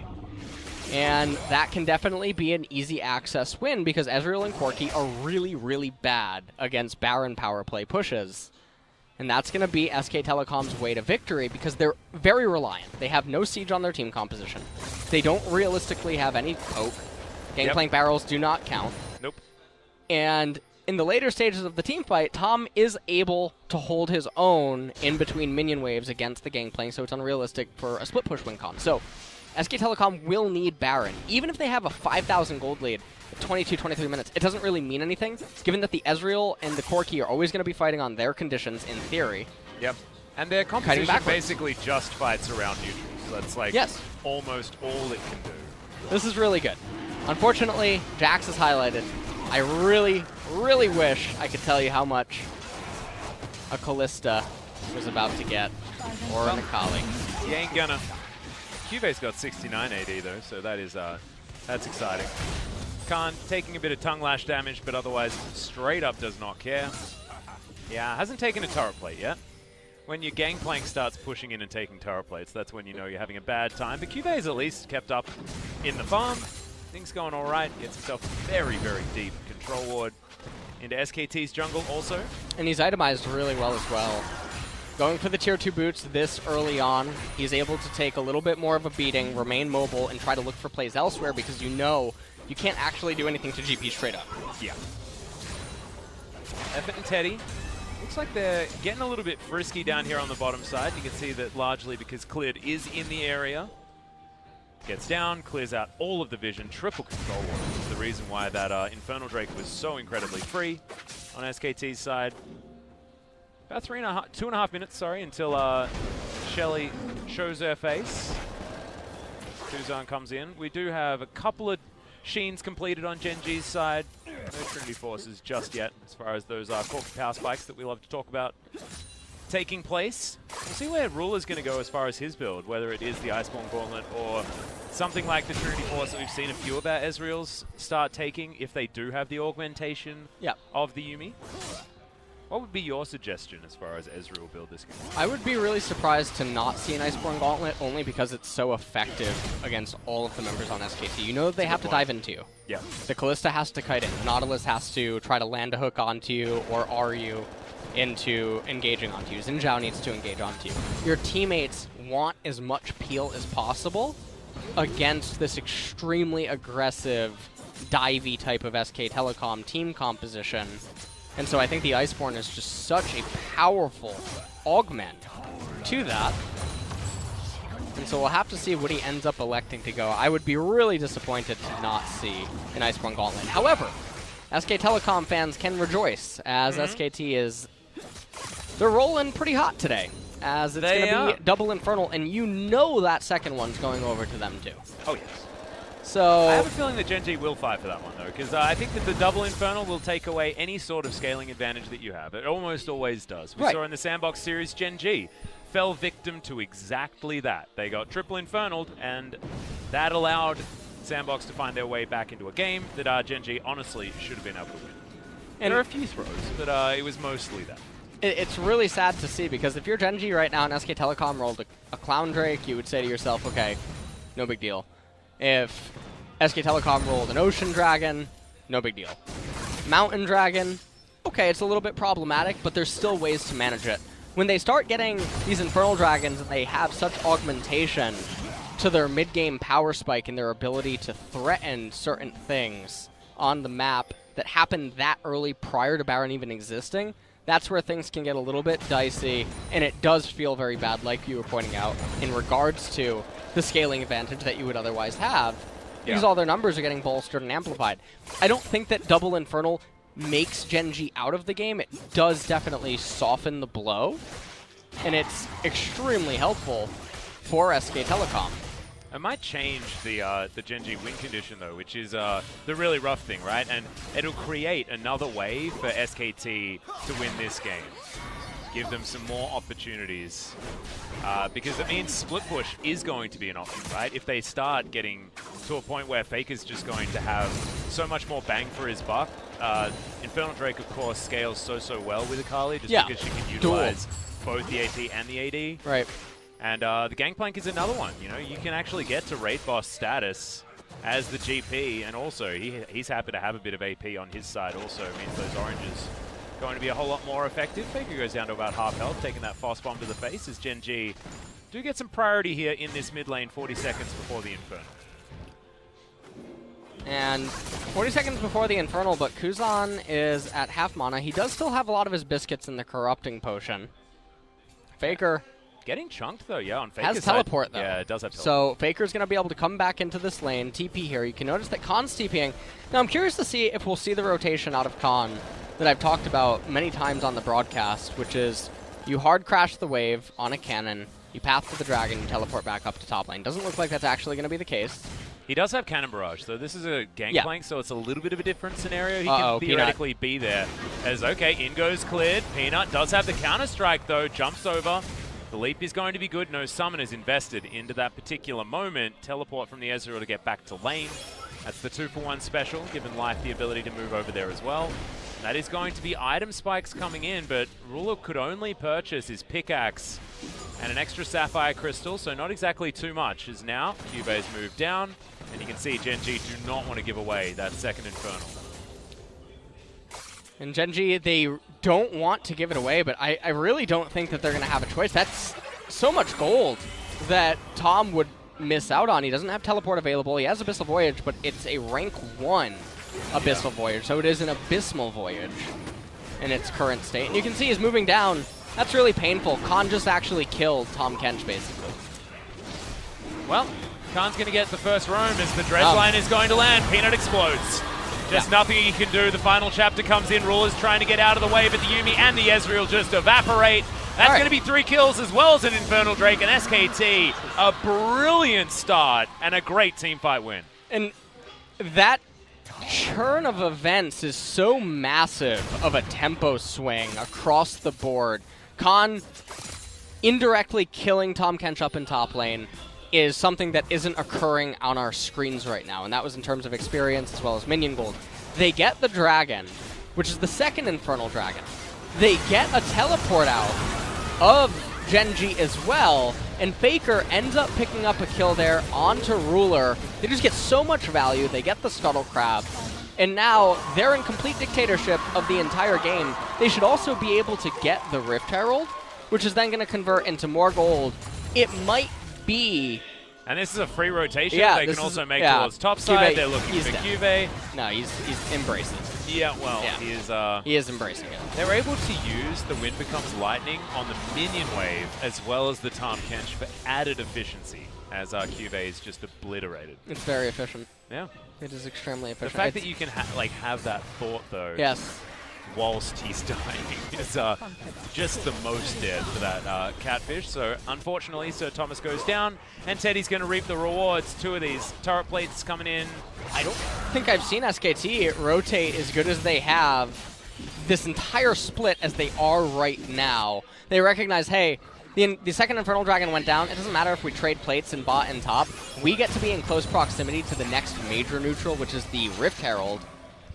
And that can definitely be an easy access win because Ezreal and Corki are really, really bad against Baron power play pushes. And that's going to be SK Telecom's way to victory because they're very reliant. They have no siege on their team composition. They don't realistically have any poke. Gangplank barrels do not count. Nope. And in the later stages of the team fight, Tom is able to hold his own in between minion waves against the Gangplank, so it's unrealistic for a split push win con. So SK Telecom will need Baron. Even if they have a 5,000 gold lead at 22, 23 minutes, it doesn't really mean anything, given that the Ezreal and the Corki are always going to be fighting on their conditions in theory. Yep. And their composition basically just fights around neutrals. That's like almost all it can do. This is really good. Unfortunately, Jax is highlighted. I really, really wish I could tell you how much a Kalista was about to get, or an Akali. He ain't gonna. CuVee's got 69 AD though, so that is that's exciting. Kahn taking a bit of tongue lash damage, but otherwise straight up does not care. Yeah, hasn't taken a turret plate yet. When your Gangplank starts pushing in and taking turret plates, that's when you know you're having a bad time. But CuVee's at least kept up in the farm. Things going all right. Gets himself very, very deep control ward into SKT's jungle also. And he's itemized really well as well. Going for the tier 2 boots this early on, he's able to take a little bit more of a beating, remain mobile, and try to look for plays elsewhere because you know you can't actually do anything to GP straight up. Yeah. Effort and Teddy. Looks like they're getting a little bit frisky down here on the bottom side. You can see that largely because Clid is in the area. Gets down, clears out all of the vision, triple control ward. This is the reason why that Infernal Drake was so incredibly free on SKT's side. About 2.5 minutes, until Shelly shows her face. Kuzan comes in. We do have a couple of Sheens completed on GenG's side. No Trinity Forces just yet, as far as those corporate power spikes that we love to talk about taking place. We'll see where Ruler's going to go as far as his build, whether it is the Iceborne Gauntlet or something like the Trinity Force that we've seen a few of our Ezreals start taking if they do have the augmentation of the Yuumi. What would be your suggestion as far as Ezreal build this game? I would be really surprised to not see an Iceborne Gauntlet only because it's so effective against all of the members on SKT. You know that they have to dive into you. Yeah. The Kalista has to kite in. Nautilus has to try to land a hook onto you or R you into engaging onto you. Xin Zhao needs to engage onto you. Your teammates want as much peel as possible against this extremely aggressive, divey type of SK Telecom team composition. And so I think the Iceborne is just such a powerful augment to that. And so we'll have to see what he ends up electing to go. I would be really disappointed to not see an Iceborne Gauntlet. However, SK Telecom fans can rejoice as SKT is... They're rolling pretty hot today, as it's going to be double Infernal, and you know that second one's going over to them too. Oh, yes. So I have a feeling that GenG will fight for that one, though, because I think that the double Infernal will take away any sort of scaling advantage that you have. It almost always does. We saw in the Sandbox series, GenG fell victim to exactly that. They got triple Infernaled, and that allowed Sandbox to find their way back into a game that GenG honestly should have been able to win. And there are a few throws, but it was mostly that. It's really sad to see, because if you're GenG right now and SK Telecom rolled a Clown Drake, you would say to yourself, okay, no big deal. If SK Telecom rolled an Ocean Dragon, no big deal. Mountain Dragon, okay, it's a little bit problematic, but there's still ways to manage it. When they start getting these Infernal Dragons and they have such augmentation to their mid-game power spike and their ability to threaten certain things on the map that happened that early prior to Baron even existing, that's where things can get a little bit dicey, and it does feel very bad, like you were pointing out, in regards to the scaling advantage that you would otherwise have, because all their numbers are getting bolstered and amplified. I don't think that double Infernal makes GenG out of the game. It does definitely soften the blow, and it's extremely helpful for SK Telecom. It might change the GenG win condition though, which is the really rough thing, right? And it'll create another way for SKT to win this game. Give them some more opportunities. Because it means split push is going to be an option, right? If they start getting to a point where FLICKR's just going to have so much more bang for his buck. Infernal Drake, of course, scales so well with Akali just because she can utilize both the AP and the AD. Right. And the Gangplank is another one. You know, you can actually get to raid boss status as the GP, and also he's happy to have a bit of AP on his side. Also means those oranges going to be a whole lot more effective. FLICKR goes down to about half health, taking that fast bomb to the face as GenG do get some priority here in this mid lane, 40 seconds before the Infernal. And 40 seconds before the Infernal, but Kuzan is at half mana. He does still have a lot of his biscuits in the Corrupting Potion. FLICKR getting chunked though, yeah, on FLICKR's has teleport side. though. Yeah, it does have teleport. So FLICKR's going to be able to come back into this lane, TP here. You can notice that Kahn's TPing. Now I'm curious to see if we'll see the rotation out of Kahn that I've talked about many times on the broadcast, which is you hard crash the wave on a cannon, you path to the dragon, you teleport back up to top lane. Doesn't look like that's actually going to be the case. He does have Cannon Barrage, so this is a Gangplank, so it's a little bit of a different scenario. He can Peanut. theoretically be there. As, okay, in goes Clid. Peanut does have the Counter-Strike, though. Jumps over. The leap is going to be good. No summon is invested into that particular moment. Teleport from the Ezreal to get back to lane. That's the 2-for-1 special, giving Life the ability to move over there as well. That is going to be item spikes coming in, but Ruler could only purchase his pickaxe and an extra Sapphire Crystal, so not exactly too much. As now, CuVee's moved down, and you can see GenG do not want to give away that second Infernal. And GenG, they don't want to give it away, but I really don't think that they're going to have a choice. That's so much gold that Tom would miss out on. He doesn't have teleport available. He has Abyssal Voyage, but it's a rank 1 Abyssal Voyage, so it is an Abysmal Voyage in its current state. And you can see he's moving down. That's really painful. Kahn just actually killed Tahm Kench, basically. Well, Kahn's going to get the first roam as the Dredge line is going to land. Peanut explodes. Just nothing he can do. The final chapter comes in. Ruler's trying to get out of the way, but the Yuumi and the Ezreal just evaporate. That's going to be 3 kills as well as an Infernal Drake and SKT. A brilliant start and a great teamfight win. And that churn of events is so massive of a tempo swing across the board. Kahn indirectly killing Tahm Kench up in top lane is something that isn't occurring on our screens right now, and that was in terms of experience as well as minion gold. They get the dragon, which is the second Infernal Dragon. They get a teleport out of GenG as well, and FLICKR ends up picking up a kill there onto Ruler. They just get so much value. They get the Scuttle Crab, and now they're in complete dictatorship of the entire game. They should also be able to get the Rift Herald, which is then going to convert into more gold. It might be... And this is a free rotation. Yeah, they can also make towards top side. They're looking for CuVee. No, he's embracing it. Yeah, well, he is embracing it. They're able to use the Wind Becomes Lightning on the minion wave as well as the Tahm Kench for added efficiency, as CuVee is just obliterated. It's very efficient. Yeah. It is extremely efficient. The fact that you can have that thought, though, yes, whilst he's dying is just the most dead for that Catfish. So, unfortunately, Sir Thomas goes down, and Teddy's going to reap the rewards. 2 of these turret plates coming in. I don't think I've seen SKT rotate as good as they have this entire split as they are right now. They recognize, hey, the second Infernal Dragon went down. It doesn't matter if we trade plates in bot and top. We get to be in close proximity to the next major neutral, which is the Rift Herald.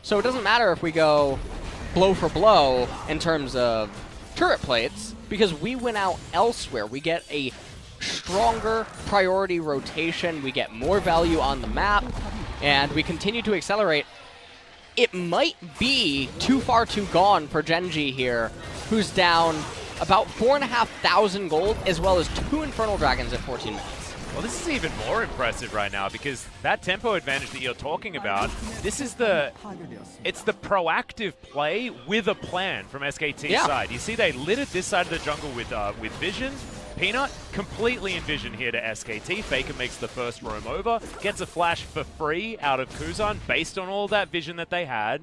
So it doesn't matter if we go blow for blow in terms of turret plates, because we win out elsewhere. We get a stronger priority rotation. We get more value on the map, and we continue to accelerate. It might be too far too gone for GenG here, who's down about 4,500 gold, as well as 2 Infernal Dragons at 14 minutes. Well, this is even more impressive right now, because that tempo advantage that you're talking about, it's the proactive play with a plan from SKT's side. You see they littered this side of the jungle with Vision. Peanut completely in Vision here to SKT. FLICKR makes the first roam over, gets a flash for free out of Kuzan based on all that Vision that they had.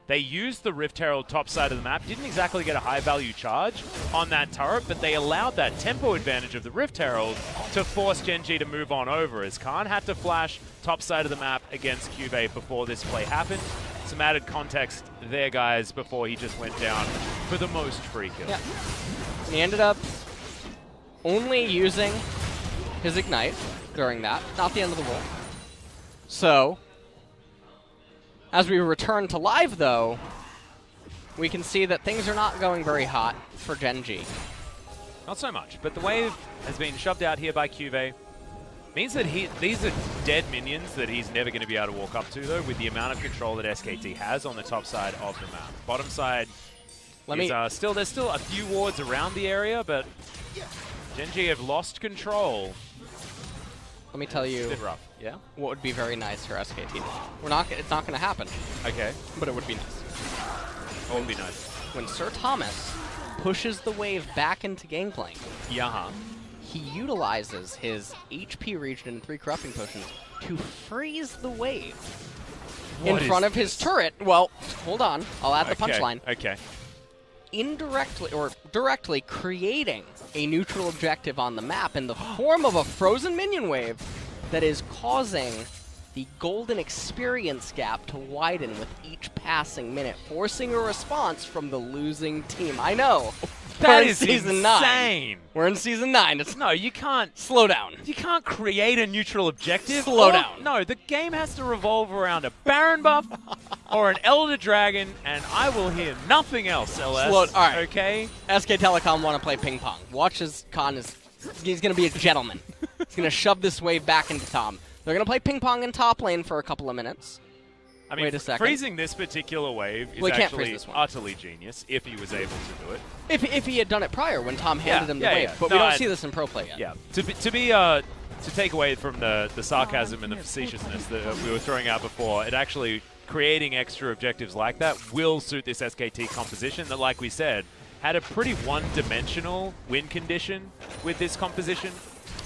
They used the Rift Herald top side of the map, didn't exactly get a high value charge on that turret, but they allowed that tempo advantage of the Rift Herald to force GenG to move on over, as Kahn had to flash top side of the map against CuVee before this play happened. Some added context there, guys, before he just went down for the most free kill. Yeah. And he ended up only using his Ignite during that, not the end of the roll. So, as we return to live, though, we can see that things are not going very hot for GenG. Not so much, but the wave has been shoved out here by CuVee. Means that these are dead minions that he's never going to be able to walk up to, though, with the amount of control that SKT has on the top side of the map. Bottom side there's still a few wards around the area, but GenG have lost control. Let me tell you, It's a bit rough. Yeah? what would be very nice for SKT. It's not going to happen, Okay. but it would be nice. What would be nice? When Sir Thomas pushes the wave back into gangplank, Yeah. he utilizes his HP regen and 3 corrupting potions to freeze the wave What in front is of his this? turret. Well, hold on. I'll add the Okay, punchline. Okay. Indirectly or directly creating a neutral objective on the map in the form of a frozen minion wave that is causing the golden experience gap to widen with each passing minute, forcing a response from the losing team. I know. That We're in is season 9. insane. We're in season 9. It's No, you can't. slow down. You can't create a neutral objective. Slow down. No, the game has to revolve around a Baron buff or an Elder Dragon, and I will hear nothing else, LS. All right. Okay? SK Telecom want to play ping pong. Watch as Kahn he's going to be a gentleman. He's going to shove this wave back into Tom. They're going to play ping pong in top lane for a couple of minutes. I mean, Wait a second. freezing this particular wave is We can't actually freeze this one. utterly genius if he was able to do it. If he had done it prior when Tom handed him the wave. yeah. But No, we don't I- see this in pro play yet. Yeah. To take away from the sarcasm and the facetiousness that we were throwing out before, it actually creating extra objectives like that will suit this SKT composition that, like we said, had a pretty one-dimensional win condition with this composition.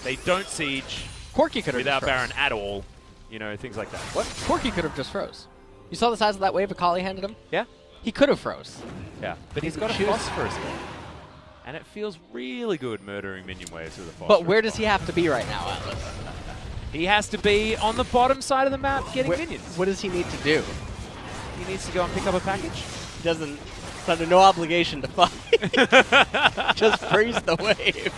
They don't siege Corki could have without just froze. Baron at all. You know, things like that. What? Corki could have just froze. You saw the size of that wave Akali handed him? Yeah? He could have froze. Yeah. But he's got a Choose- phosphorus there. And it feels really good murdering minion waves with a phosphorus. But where does he have to be right now, Atlas? He has to be on the bottom side of the map getting Where- minions. What does he need to do? He needs to go and pick up a package. He doesn't. He's under no obligation to fight. Just freeze the wave.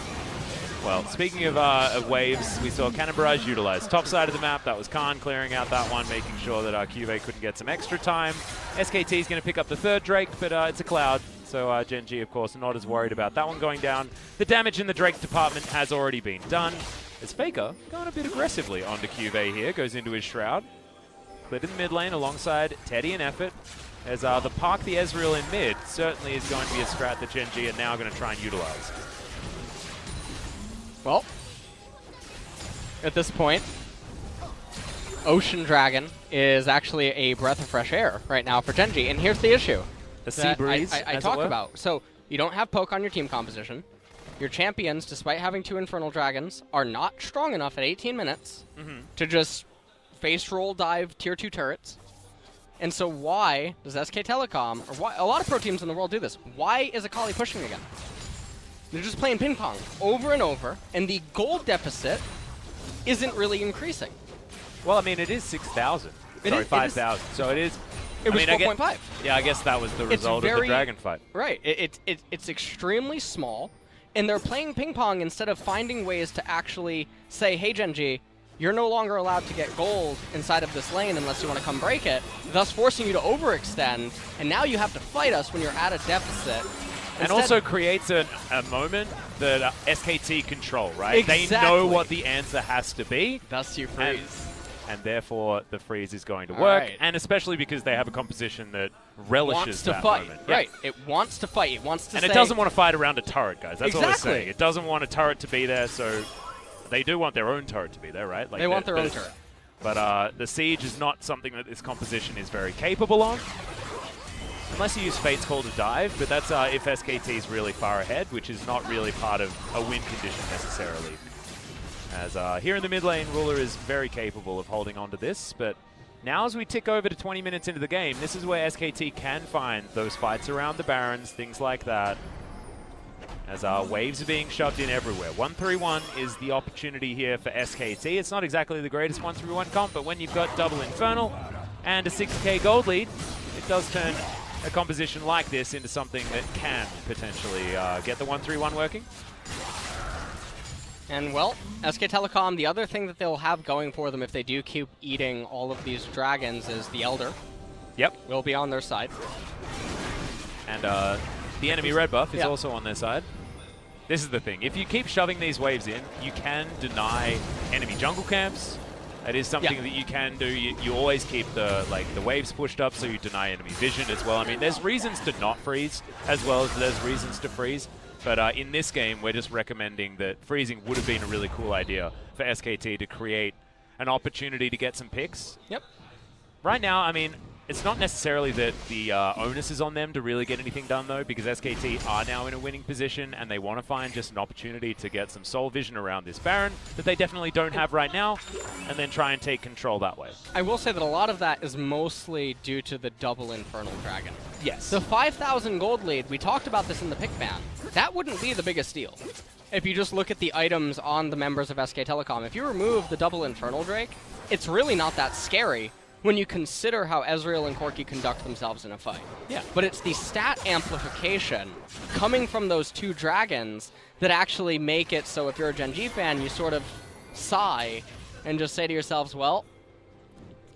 Well, speaking of waves, we saw Cannon Barrage utilized. Top side of the map, that was Kahn clearing out that one, making sure that CuVee couldn't get some extra time. SKT is going to pick up the third Drake, but it's a Cloud, so GenG, of course, not as worried about that one going down. The damage in the Drake department has already been done. As FLICKR going a bit aggressively onto CuVee here, goes into his Shroud. Clid in the mid lane alongside Teddy and Effort. As the Park the Ezreal in mid certainly is going to be a strat that GenG are now going to try and utilize. Well, at this point, Ocean Dragon is actually a breath of fresh air right now for GenG. And here's the issue. A sea that breeze, I as it talked were. about. So you don't have poke on your team composition. Your champions, despite having 2 Infernal Dragons, are not strong enough at 18 minutes to just face roll dive tier 2 turrets. And so why does SK Telecom, or why a lot of pro teams in the world do this, why is Akali pushing again? They're just playing ping pong over and over, and the gold deficit isn't really increasing. Well, I mean, it is 6,000. Sorry, 5,000. So it is. It was I mean, 4.5. Yeah, I guess that was the result of the very- Dragon fight. Right. It's extremely small, and they're playing ping pong instead of finding ways to actually say, hey, GenG, you're no longer allowed to get gold inside of this lane unless you want to come break it, thus forcing you to overextend, and now you have to fight us when you're at a deficit. And Instead- also creates a moment that SKT control, right? Exactly. They know what the answer has to be, Thus you and, freeze. and therefore the freeze is going to All work, right. and especially because they have a composition that relishes Wants to that fight. moment. Yeah. Right. It wants to fight. It wants to And say, it doesn't want to fight around a turret, guys. That's what Exactly. we're saying. It doesn't want a turret to be there, so they do want their own turret to be there, right? Like they want their own but- turret. But the siege is not something that this composition is very capable of. Unless you use Fate's Call to dive, but that's if SKT is really far ahead, which is not really part of a win condition necessarily. As here in the mid lane, Ruler is very capable of holding on to this, but Now as we tick over to 20 minutes into the game, this is where SKT can find those fights around the Barons, things like that. As our waves are being shoved in everywhere. 1-3-1 is the opportunity here for SKT. It's not exactly the greatest 1-3-1 comp, but when you've got double Infernal and a 6k gold lead, it does turn a composition like this into something that can potentially get the 1-3-1 working. And, well, SK Telecom, the other thing that they'll have going for them if they do keep eating all of these dragons is the Elder. Yep. Will be on their side. And the enemy red buff is also on their side. This is the thing. If you keep shoving these waves in, you can deny enemy jungle camps. That is something that you can do. You always keep the waves pushed up so you deny enemy vision as well. I mean, there's reasons to not freeze as well as there's reasons to freeze. But in this game, we're just recommending that freezing would have been a really cool idea for SKT to create an opportunity to get some picks. Yep. Right now, I mean, it's not necessarily that the onus is on them to really get anything done, though, because SKT are now in a winning position, and they want to find just an opportunity to get some soul vision around this Baron that they definitely don't have right now, and then try and take control that way. I will say that a lot of that is mostly due to the double Infernal Dragon. Yes. The 5,000 gold lead, we talked about this in the pick ban. That wouldn't be the biggest deal. If you just look at the items on the members of SK Telecom, if you remove the double Infernal Drake, it's really not that scary when you consider how Ezreal and Corki conduct themselves in a fight. Yeah. But it's the stat amplification coming from those two dragons that actually make it so if you're a GenG fan, you sort of sigh and just say to yourselves, well...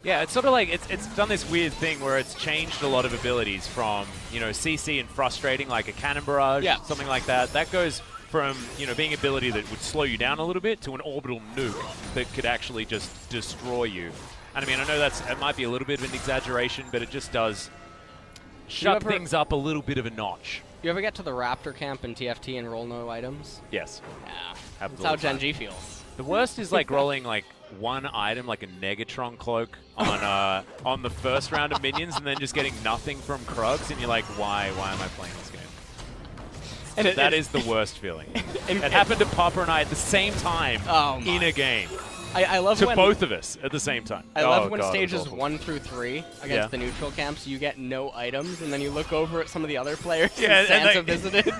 Yeah, it's sort of like, it's done this weird thing where it's changed a lot of abilities from, you know, CC and frustrating, like a Cannon Barrage, something like that. That goes from, you know, being an ability that would slow you down a little bit to an orbital nuke that could actually just destroy you. And I mean, I know it might be a little bit of an exaggeration, but it just does shut things up a little bit of a notch. You ever get to the Raptor camp in TFT and roll no items? Yes. Yeah. That's how GenG feels. The worst is like rolling like one item, like a Negatron cloak, on the first round of minions, and then just getting nothing from Krugs, and you're like, why am I playing this game? And that is the worst feeling. It happened to Papa and I at the same time in a game. I love to both of us at the same time. I love when stages 1 through 3 against the neutral camps, you get no items, and then you look over at some of the other players Sansa visited.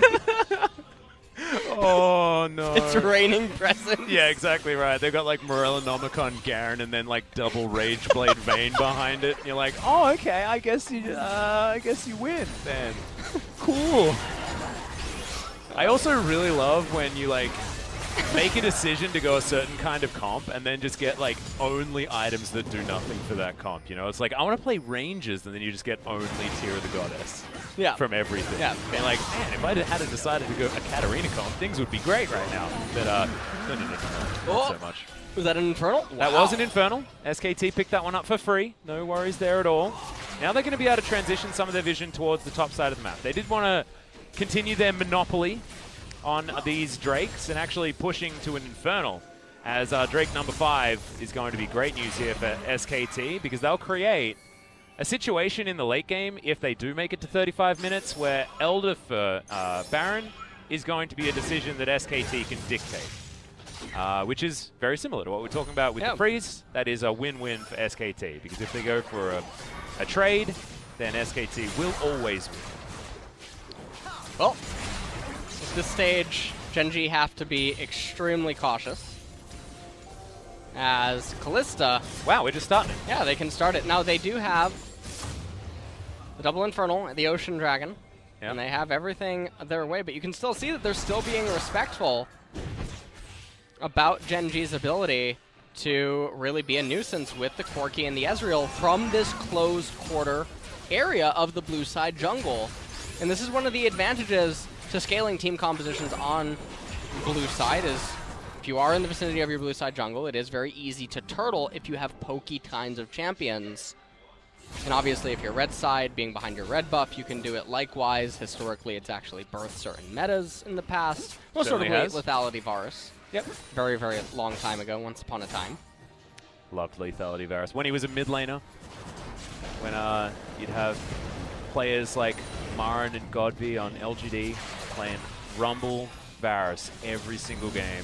Oh, no. It's raining presents. Yeah, exactly right. They've got like Morellonomicon Garen and then like double Rageblade Vayne behind it. And you're like, oh, okay, I guess you win then. Cool. I also really love when you like make a decision to go a certain kind of comp and then just get like only items that do nothing for that comp. You know, it's like I want to play Rangers, and then you just get only Tear of the Goddess from everything. Yeah. And like, man, if I had decided to go a Katarina comp, things would be great right now. But no, not so much. Was that an Infernal? Wow. That was an Infernal. SKT picked that one up for free. No worries there at all. Now they're going to be able to transition some of their vision towards the top side of the map. They did want to continue their monopoly on these Drakes and actually pushing to an Infernal, as Drake number 5 is going to be great news here for SKT, because they'll create a situation in the late game, if they do make it to 35 minutes, where Elder for Baron is going to be a decision that SKT can dictate, which is very similar to what we're talking about with the freeze. That is a win-win for SKT, because if they go for a trade, then SKT will always win. Well, at this stage, GenG have to be extremely cautious, as Kalista... Wow, we're just starting it. Yeah, they can start it. Now, they do have the double Infernal, the Ocean Dragon, and they have everything their way, but you can still see that they're still being respectful about GenG's ability to really be a nuisance with the Corki and the Ezreal from this closed quarter area of the blue side jungle. And this is one of the advantages to scaling team compositions on blue side, is if you are in the vicinity of your blue side jungle, it is very easy to turtle if you have pokey kinds of champions. And obviously if you're red side, being behind your red buff, you can do it likewise. Historically, it's actually birthed certain metas in the past. Most notably Lethality Varus. Yep. Very, very long time ago, once upon a time. Loved Lethality Varus. When he was a mid laner, when you'd have players like Marin and Godby on LGD playing Rumble Varus every single game,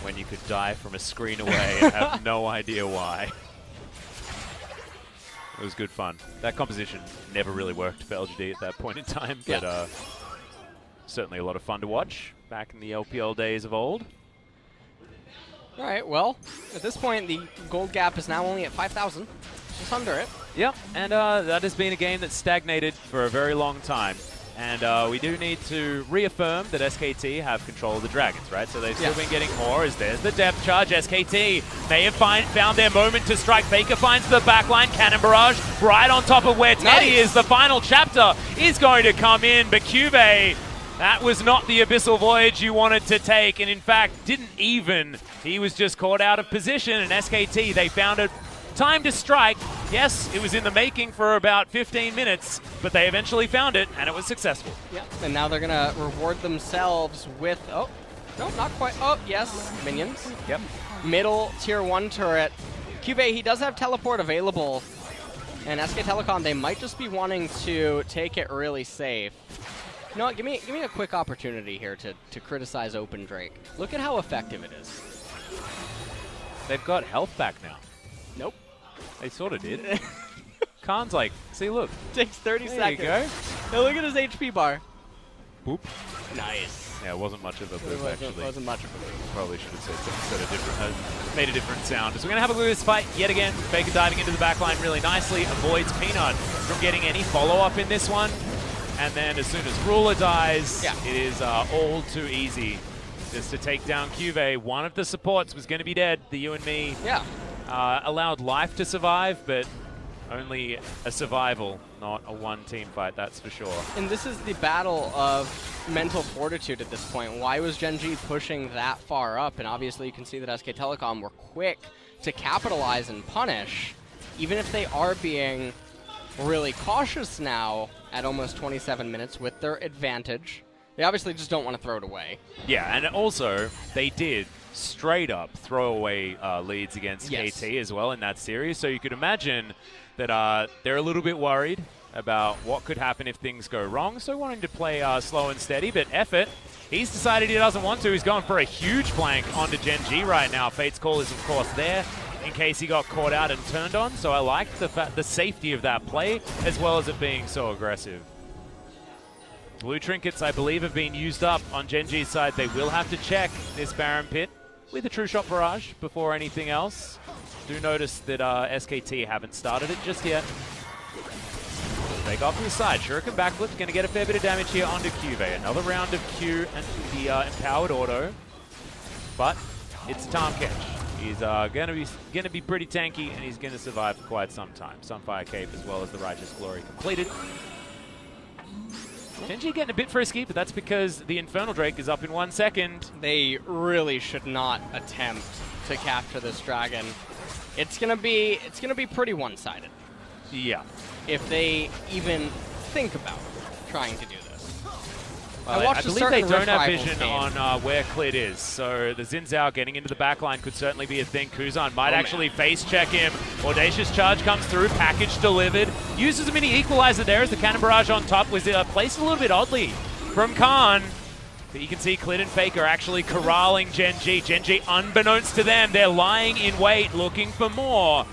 when you could die from a screen away and have no idea why. It was good fun. That composition never really worked for LGD at that point in time, but certainly a lot of fun to watch back in the LPL days of old. All right, well, at this point, the gold gap is now only at 5,000. Just under it. Yep, and that has been a game that's stagnated for a very long time. And we do need to reaffirm that SKT have control of the Dragons, right? So they've still been getting more as there's the depth charge. SKT may have found their moment to strike. FLICKR finds the backline. Cannon Barrage right on top of where Teddy is. The final chapter is going to come in, but CuVee, that was not the abyssal voyage you wanted to take, and in fact, didn't even. He was just caught out of position, and SKT, they found it. Time to strike. Yes, it was in the making for about 15 minutes, but they eventually found it, and it was successful. Yeah, and now they're going to reward themselves with, oh, no, not quite. Oh, yes, minions. Yep. Middle tier 1 turret. CuVee, he does have teleport available, and SK Telecom, they might just be wanting to take it really safe. You know what, give me a quick opportunity here to criticize Open Drake. Look at how effective it is. They've got health back now. Nope. They sort of did. Kahn's like, see, look. Takes 30 there seconds. You go. Now look at his HP bar. Boop. Nice. Yeah, it wasn't much of a boop, actually. It wasn't much of a boop. Probably should have said a different, made a different sound. So we're going to have a look at this fight yet again. FLICKR diving into the backline really nicely. Avoids Peanut from getting any follow-up in this one. And then as soon as Ruler dies, it is all too easy just to take down CuVee. One of the supports was going to be dead, the you and me. Yeah. Allowed life to survive, but only a survival, not a one-team fight, that's for sure. And this is the battle of mental fortitude at this point. Why was GenG pushing that far up? And obviously you can see that SK Telecom were quick to capitalize and punish, even if they are being really cautious now at almost 27 minutes with their advantage. They obviously just don't want to throw it away. Yeah, and also they did straight up throwaway leads against KT as well in that series. So you could imagine that they're a little bit worried about what could happen if things go wrong. So wanting to play slow and steady, but Effort, he's decided he doesn't want to. He's going for a huge flank onto GenG right now. Fate's Call is, of course, there in case he got caught out and turned on. So I like the safety of that play, as well as it being so aggressive. Blue trinkets, I believe, have been used up on GenG's side. They will have to check this Baron Pit with a True Shot Barrage before anything else. Do notice that SKT haven't started it just yet. Take off to the side. Shuriken backflip, going to get a fair bit of damage here onto CuVee. Another round of Q and the empowered auto, but it's a time catch. He's gonna be pretty tanky, and he's gonna survive for quite some time. Sunfire Cape as well as the Righteous Glory completed. GenG getting a bit frisky, but that's because the Infernal Drake is up in 1 second. They really should not attempt to capture this dragon. It's gonna be pretty one-sided. Yeah. If they even think about trying to do this. I believe they don't have vision on where Clid is, so the Xin Zhao getting into the backline could certainly be a thing. Kuzan might actually face check him. Audacious Charge comes through, package delivered. Uses a mini equalizer there as the Cannon Barrage on top was placed a little bit oddly from Kahn. But you can see Clid and FLICKR actually corralling GenG. GenG, unbeknownst to them, they're lying in wait, looking for more.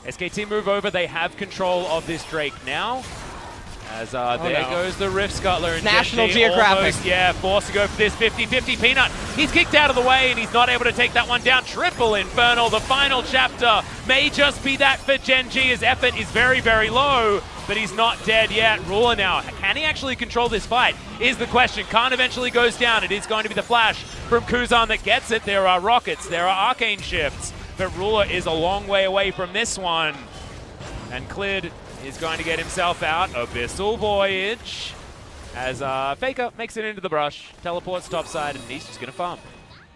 SKT move over, they have control of this Drake now. As there goes the Rift Scuttler. And National GenG Geographic. almost, forced to go for this 50-50 Peanut. He's kicked out of the way and he's not able to take that one down. Triple Infernal, the final chapter may just be that for GenG. His effort is very, very low, but he's not dead yet. Ruler now, can he actually control this fight is the question. Kahn eventually goes down. It is going to be the flash from Kuzan that gets it. There are rockets, there are arcane shifts, but Ruler is a long way away from this one. And Clid is going to get himself out. Abyssal Voyage. As FLICKR makes it into the brush, teleports topside, and he's just going to farm.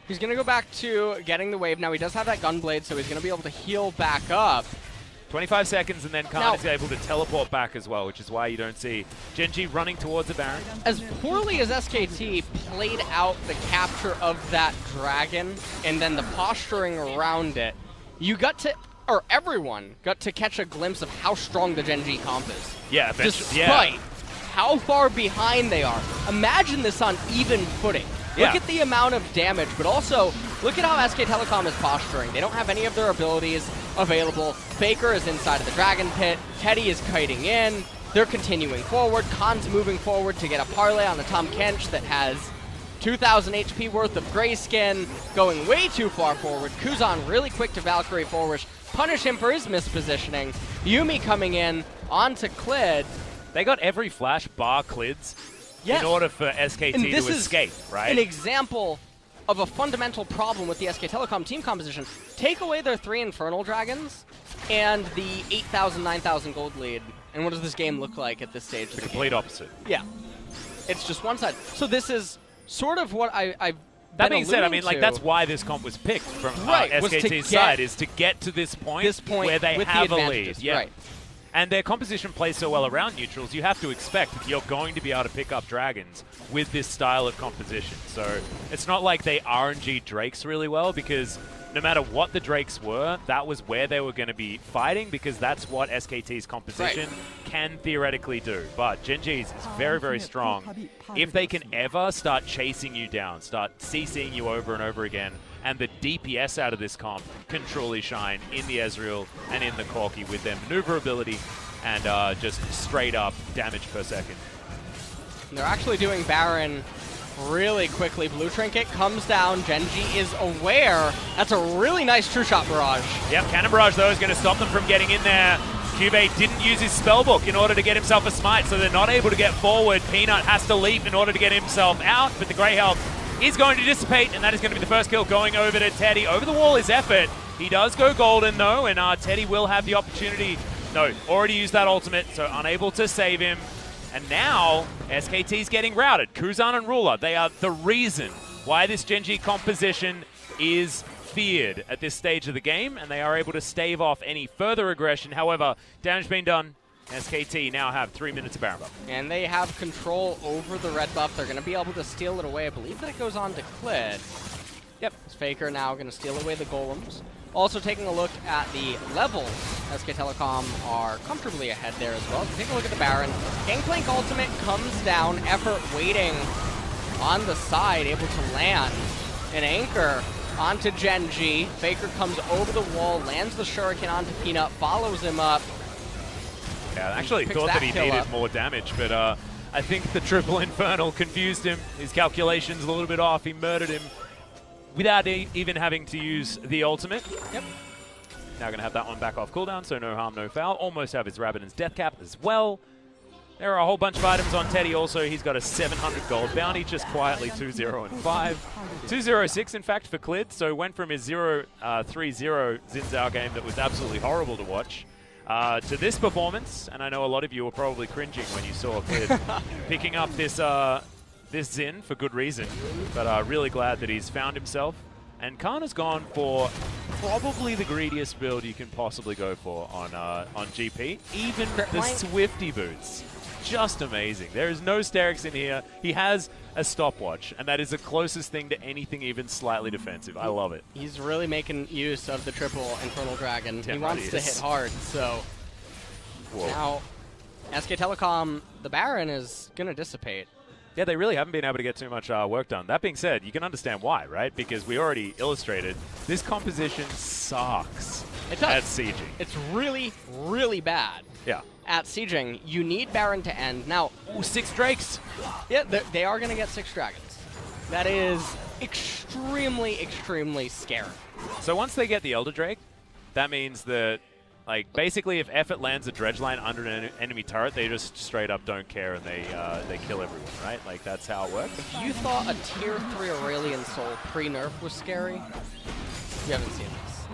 He's going to go back to getting the wave. Now he does have that Gunblade, so he's going to be able to heal back up. 25 seconds, and then Kahn is able to teleport back as well, which is why you don't see GenG running towards the Baron. As poorly as SKT played out the capture of that dragon and then the posturing around it, you got to... or everyone got to catch a glimpse of how strong the GenG comp is. Yeah, despite how far behind they are. Imagine this on even footing. Look at the amount of damage, but also look at how SK Telecom is posturing. They don't have any of their abilities. available. FLICKR is inside of the Dragon Pit. Teddy is kiting in. They're continuing forward. Kahn's moving forward to get a parlay on the Tom Kench that has 2,000 HP worth of gray skin, going way too far forward. Kuzan really quick to Valkyrie forward, punish him for his mispositioning. Yumi coming in onto Clid. They got every flash bar Clids in order for SKT to escape, right? An example of a fundamental problem with the SK Telecom team composition. Take away their 3 Infernal Dragons and the 8,000, 9,000 gold lead, and what does this game look like at this stage? The complete opposite. Yeah. It's just one side. So this is sort of what I've That being said, I mean, like, that's why this comp was picked from SKT's side, is to get to this point where they have a lead. Yeah. Right. And their composition plays so well around neutrals, you have to expect that you're going to be able to pick up dragons with this style of composition. So it's not like they RNG Drakes really well, because no matter what the Drakes were, that was where they were going to be fighting, because that's what SKT's composition can theoretically do. But GenG's is very, very strong. If they can ever start chasing you down, start CCing you over and over again, and the DPS out of this comp can truly shine in the Ezreal and in the Corki with their maneuverability and just straight up damage per second. They're actually doing Baron really quickly. Blue Trinket comes down. GenG is aware. That's a really nice True Shot barrage. Yep, Cannon Barrage, though, is going to stop them from getting in there. CuVee didn't use his spellbook in order to get himself a smite, so they're not able to get forward. Peanut has to leap in order to get himself out, but the Grey Health is going to dissipate, and that is going to be the first kill going over to Teddy. Over the wall is Effort. He does go golden, though, and Teddy will have the opportunity. No, already used that ultimate, so unable to save him. And now, SKT's getting routed. Kuzan and Ruler, they are the reason why this GenG composition is feared at this stage of the game, and they are able to stave off any further aggression. However, damage being done. SKT now have 3 minutes of Baron buff. And they have control over the red buff. They're going to be able to steal it away. I believe that it goes on to Clid. Yep, FLICKR now going to steal away the golems. Also taking a look at the levels, SK Telecom are comfortably ahead there as well. So take a look at the Baron. Gangplank ultimate comes down. Effort waiting on the side, able to land an anchor onto GenG. FLICKR comes over the wall, lands the Shuriken onto Peanut, follows him up. Yeah, I actually thought that he needed more damage, but I think the triple Infernal confused him. His calculations a little bit off. He murdered him without even having to use the ultimate. Yep. Now going to have that one back off cooldown, so no harm, no foul. Almost have his Rabadon's Death Cap as well. There are a whole bunch of items on Teddy also. He's got a 700 gold bounty, just quietly 2-0 and 5. 2-0-6, in fact, for Clid. So went from his 0-3-0 Xin Zhao game that was absolutely horrible to watch to this performance. And I know a lot of you were probably cringing when you saw Clid picking up this this Xin for good reason. But really glad that he's found himself. And Kahn has gone for probably the greediest build you can possibly go for on GP. Even the Swifty boots. Just amazing. There is no Sterix in here. He has a stopwatch, and that is the closest thing to anything even slightly defensive. I love it. He's really making use of the triple Infernal Dragon. He wants to hit hard, so now SK Telecom, the Baron is going to dissipate. Yeah, they really haven't been able to get too much work done. That being said, you can understand why, right? Because we already illustrated this composition sucks at sieging. It's really, really bad. Yeah. At sieging, you need Baron to end. Now, 6 Drakes. Yeah, they are going to get 6 Dragons. That is extremely, extremely scary. So once they get the Elder Drake, that means that, like, basically if Effort lands a dredge line under an enemy turret, they just straight up don't care and they kill everyone, right? Like, that's how it works. If you thought a tier 3 Aurelion Soul pre-nerf was scary, you haven't seen this.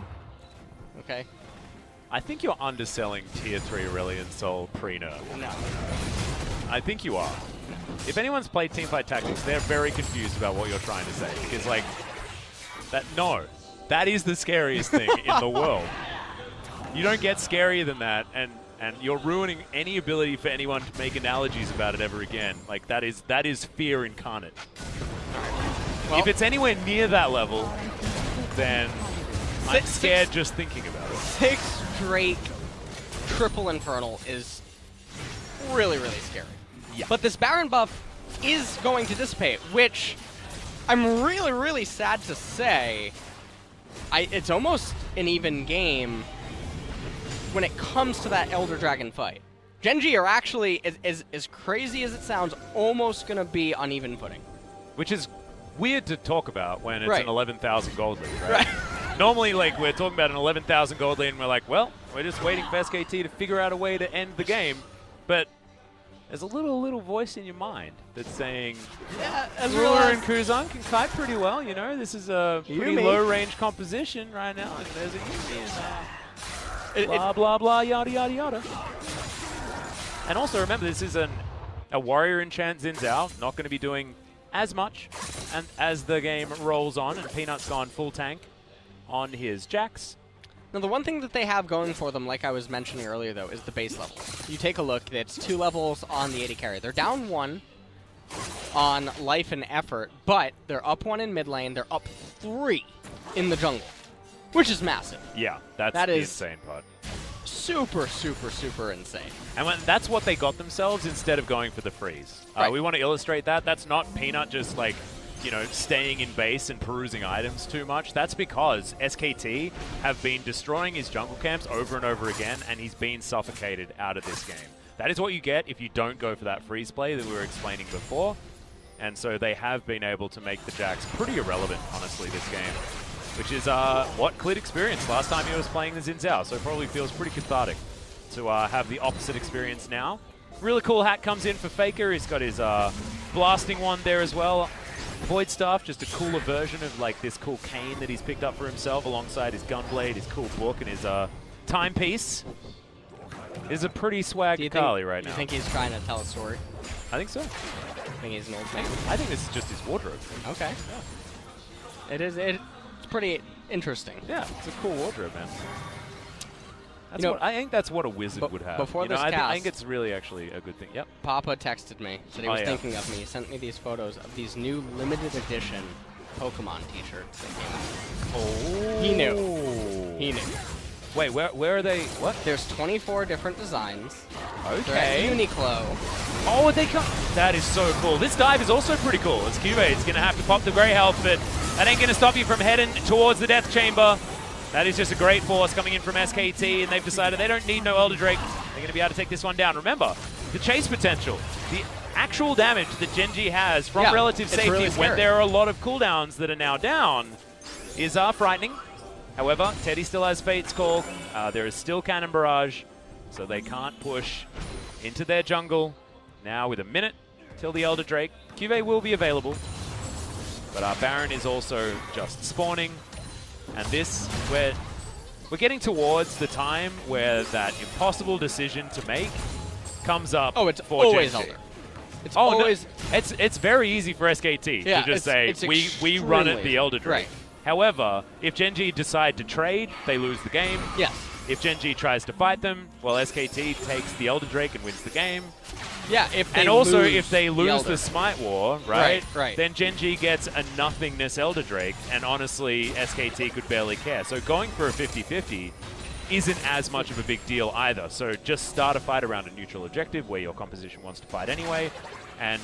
Okay? I think you're underselling tier 3 Aurelion Soul pre-nerf. No. I think you are. If anyone's played Teamfight Tactics, they're very confused about what you're trying to say. Because, like, that is the scariest thing in the world. You don't get scarier than that, and you're ruining any ability for anyone to make analogies about it ever again. Like, that is fear incarnate. Well, if it's anywhere near that level, then I'm scared just thinking about it. 6 Drake triple Infernal is really, really scary. Yeah. But this Baron buff is going to dissipate, which I'm really, really sad to say. It's almost an even game when it comes to that Elder Dragon fight. GenG are actually, as crazy as it sounds, almost going to be on even footing. Which is weird to talk about when it's Right. an 11,000 gold lead, right? Normally, like, we're talking about an 11,000 gold lead, and we're like, well, we're just waiting for SKT to figure out a way to end the game. But there's a little voice in your mind that's saying, Yeah, as Ruler and Kuzan can kite pretty well, you know? This is a pretty Yumi. low-range composition right now, and there's a Yumi and blah, blah, blah, yada, yada, yada. And also, remember, this is a warrior in Chan Xin Zhao, not going to be doing as much and as the game rolls on, and Peanut's gone full tank on his Jax. Now, the one thing that they have going for them, like I was mentioning earlier, though, is the base level. You take a look, it's 2 levels on the AD carry. They're down 1 on life and effort, but they're up 1 in mid lane, they're up 3 in the jungle, which is massive. Yeah, that's That the is insane part. Super, super, super insane. And that's what they got themselves instead of going for the freeze. Right. We want to illustrate that. That's not Peanut just like, you know, staying in base and perusing items too much. That's because SKT have been destroying his jungle camps over and over again, and he's been suffocated out of this game. That is what you get if you don't go for that freeze play that we were explaining before. And so they have been able to make the Jax pretty irrelevant, honestly, this game. Which is what Clid experienced last time he was playing the Xin Zhao, so it probably feels pretty cathartic to have the opposite experience now. Really cool hat comes in for FLICKR. He's got his blasting one there as well. Void Staff, just a cooler version of like this cool cane that he's picked up for himself alongside his Gunblade, his cool book, and his timepiece. Is a pretty swag Kali right now. Do you think he's trying to tell a story? I think so. I think he's an old man. I think this is just his wardrobe. Okay. Yeah. It's pretty interesting. Yeah, it's a cool wardrobe, man. That's You know, what, I think that's what a wizard would have. before You know, this I cast- think it's really actually a good thing. Yep. Papa texted me, said he Oh, was yeah. thinking of me. He sent me these photos of these new limited edition Pokemon t-shirts that came out. Oh. He knew. He knew. Wait, where are they? What? There's 24 different designs. Okay. They're at Uniqlo. Oh, they come. That is so cool. This dive is also pretty cool. It's CuVee. It's going to have to pop the Grey Health, but that ain't going to stop you from heading towards the Death Chamber. That is just a great force coming in from SKT, and they've decided they don't need no Elder Drake. They're going to be able to take this one down. Remember, the chase potential, the actual damage that GenG has from relative safety really when there are a lot of cooldowns that are now down is frightening. However, Teddy still has Fate's Call. There is still Cannon Barrage, so they can't push into their jungle. Now with a minute till the Elder Drake, CuVee will be available. But our Baron is also just spawning. And this, we're getting towards the time where that impossible decision to make comes up. Oh, it's for always GenG. Elder. It's Oh, always. no, it's very easy for SKT Yeah, to just say, it's we run it extremely the Elder Drake. right. However, if GenG decide to trade, they lose the game. Yes. If GenG tries to fight them, well, SKT takes the Elder Drake and wins the game. Yeah, if they And also, lose if they lose Elder. the Smite War, right, Right. then GenG gets a nothingness Elder Drake, and honestly, SKT could barely care. So going for a 50-50 isn't as much of a big deal either. So just start a fight around a neutral objective where your composition wants to fight anyway, and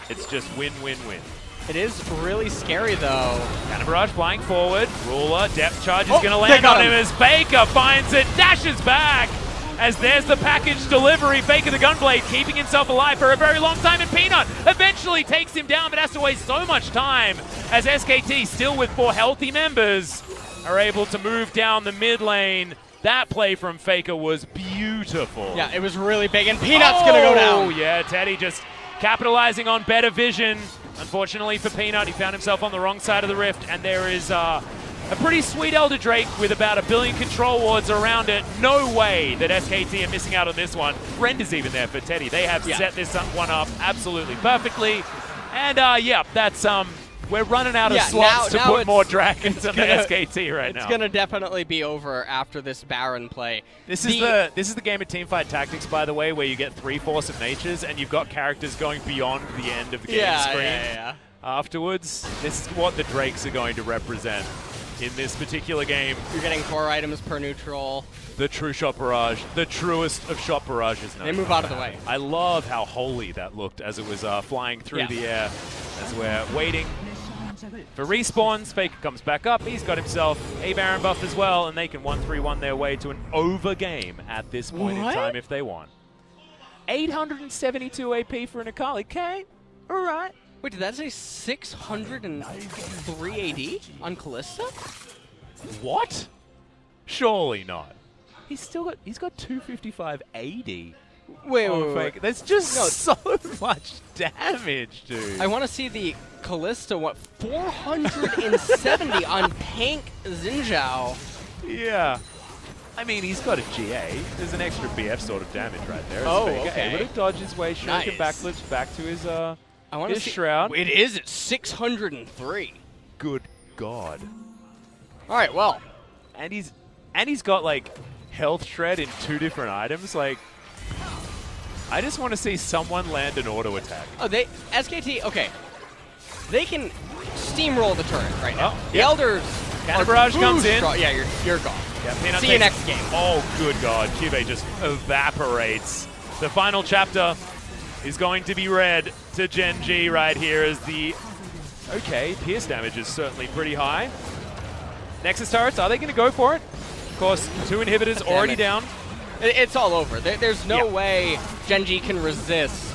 it's just win-win-win. It is really scary, though. Cannon Barrage flying forward. Ruler, depth charge is Oh, going to they land got on him him. as FLICKR finds it, dashes back. As there's the package delivery, FLICKR the Gunblade keeping himself alive for a very long time, and Peanut eventually takes him down, but has to waste so much time as SKT, still with 4 healthy members, are able to move down the mid lane. That play from FLICKR was beautiful. Yeah, it was really big, and Peanut's gonna go down. Oh, yeah, Teddy just capitalizing on better vision. Unfortunately for Peanut, he found himself on the wrong side of the rift, and there is a pretty sweet Elder Drake with about 1 billion control wards around it. No way that SKT are missing out on this one. Render's even there for Teddy. They have set this one up absolutely perfectly. And yeah, that's we're running out of slots now to put more dragons on the SKT right now. It's gonna definitely be over after this Baron play. This is the game of Teamfight Tactics, by the way, where you get 3 Force of Natures and you've got characters going beyond the end of the game screen. Afterwards, this is what the Drakes are going to represent in this particular game. You're getting 4 items per neutral. The true shot barrage, the truest of shot barrages. They move out of the way. I love how holy that looked as it was flying through the air as we're waiting For respawns, Faker comes back up. He's got himself a Baron buff as well, and they can 1-3-1 their way to an over game at this point in time if they want. 872 AP for an Akali. Okay, all right. Wait, did that say 603 AD on Kalista? What? Surely not. He's got 255 AD. Wait. That's just so much damage, dude. I want to see the Kalista, what, 470 on Tank Xinjiao. Yeah. I mean, he's got a GA. There's an extra BF sort of damage right there. Oh, Faker okay. able to dodge his way, shuriken Nice. backflips back to his I want to see shroud. It is at 603. Good God. All right, well. And he's got like health shred in 2 different items. Like, I just want to see someone land an auto attack. Oh, SKT, okay. They can steamroll the turret right now. Oh, the yep. Elders Counter barrage comes in. Yeah, you're gone. Yeah, Peanut See you takes- next game. Oh, good God. CuVee just evaporates. The final chapter is going to be red to GenG right here as the... Okay, pierce damage is certainly pretty high. Nexus turrets, are they going to go for it? Of course, 2 inhibitors Damn already it. down. It's all over. There's no way GenG can resist.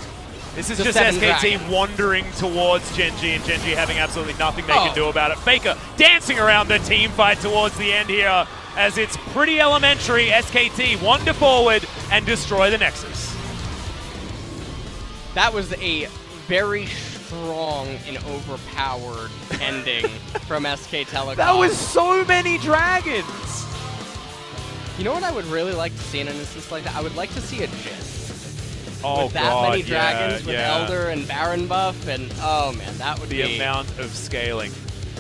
This is The just 7 SKT dragons. wandering towards GenG, and GenG having absolutely nothing they can do about it. Faker dancing around the team fight towards the end here, as it's pretty elementary. SKT wander forward and destroy the Nexus. That was a very strong and overpowered ending from SK Telecom. That was so many dragons! You know what I would really like to see in an instance like that? I would like to see a Jhin. Oh, With that God, many dragons, with yeah. Elder and Baron buff, and oh man, that would The be... amount of scaling.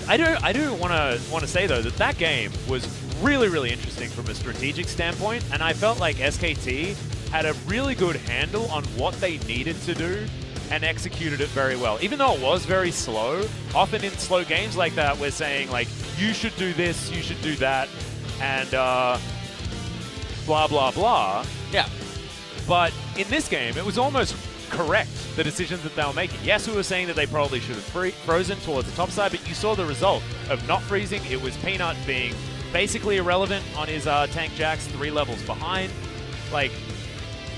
I do want to say though that game was really, really interesting from a strategic standpoint, and I felt like SKT had a really good handle on what they needed to do and executed it very well. Even though it was very slow, often in slow games like that, we're saying like, you should do this, you should do that, and blah, blah, blah. Yeah. But in this game, it was almost correct, the decisions that they were making. Yes, we were saying that they probably should have frozen towards the top side, but you saw the result of not freezing. It was Peanut being basically irrelevant on his tank jacks 3 levels behind. Like,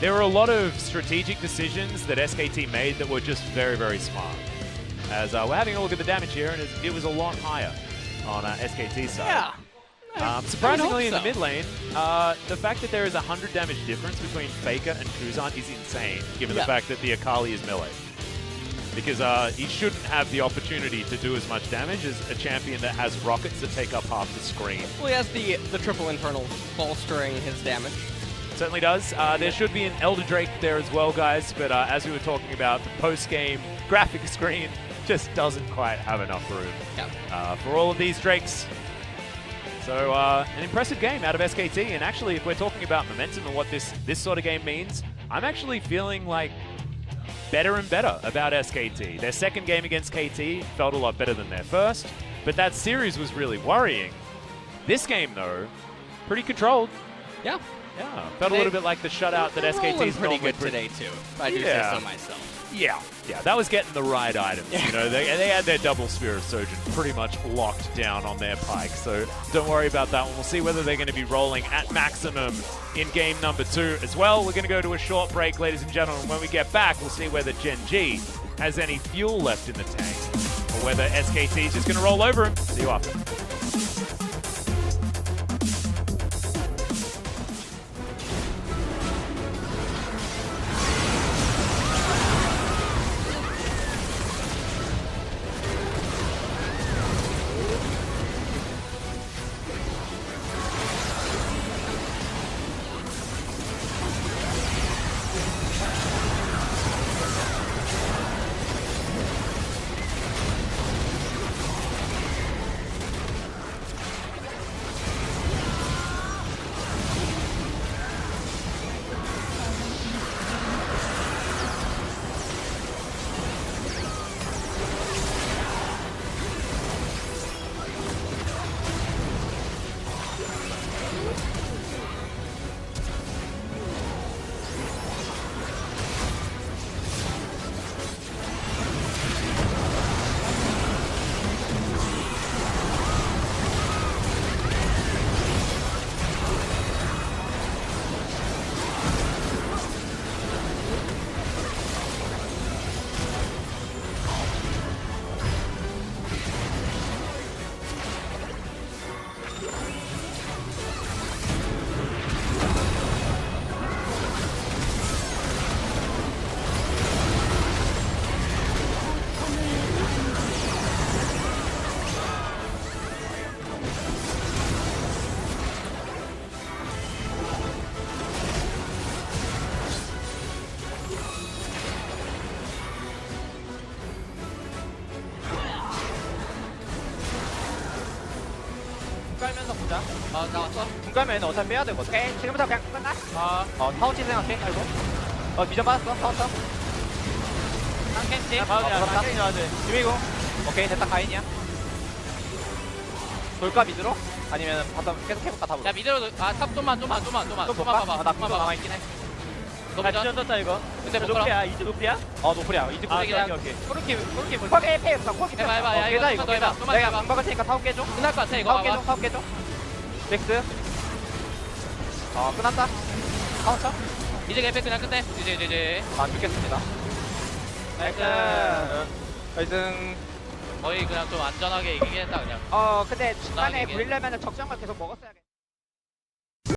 there were a lot of strategic decisions that SKT made that were just very, very smart. As we're having a look at the damage here, and it was a lot higher on SKT's side. Yeah. Surprisingly, in I the hope mid lane, the fact that there is 100 damage difference between Faker and Kuzan is insane, given the fact that the Akali is melee. Because he shouldn't have the opportunity to do as much damage as a champion that has rockets that take up half the screen. Well, he has the triple infernal bolstering his damage. Certainly does. There should be an Elder Drake there as well, guys, but as we were talking about, the post-game graphic screen just doesn't quite have enough room for all of these Drakes. So an impressive game out of SKT, and actually if we're talking about momentum and what this sort of game means, I'm actually feeling like better and better about SKT. Their second game against KT felt a lot better than their first, but that series was really worrying. This game though, pretty controlled. Yeah. Yeah, felt a little bit like the shutout that SKT's pretty normally good today too, if I do say so myself. Yeah, that was getting the right items. You know, they had their double Spear of Sojourn pretty much locked down on their pike, so don't worry about that one. We'll see whether they're going to be rolling at maximum in game number 2 as well. We're going to go to a short break, ladies and gentlemen. When we get back, we'll see whether GenG has any fuel left in the tank, or whether SKT is just going to roll over him. See you after. 깔면서 보자. 나왔어. 궁 깔면 어차피 빼야 되거든. 오케이 지금부터 그냥 끝나? 타워치 생각해. 아이고. 미전 받았어. 타워쳐. 캔지 받았다. 지미고. 오케이 됐다. 가인이야. 돌까 미드로? 아니면 바텀 계속 해볼까 탑으로? 야 미드로 탑 좀만 좀 봐봐. 볼까? 나 궁도 남아있긴 해. 너무 미션 떴다 이거. 근데 못 노플이야. 이즈 노플이야? 노플이야. 이제 아, 그냥 오케이. 코르키 볼 콜게 해요 콜게 해봐. 야 깨자 이거 이거 해봐. 깨자. 좀만 내가 해봐. 궁 박을 테니까 타워 깨줘. 끝날 것 같아 이거. 타워 깨줘. 넥스. 끝났다. 타워 쳐. 이제 개패 그냥 끝내. 이제. 안 죽겠습니다. 나이스. 나이스. 거의 그냥 좀 안전하게 이기긴 했다 그냥. 근데 중간에 이게. 굴리려면 적정을 계속 먹었어야겠네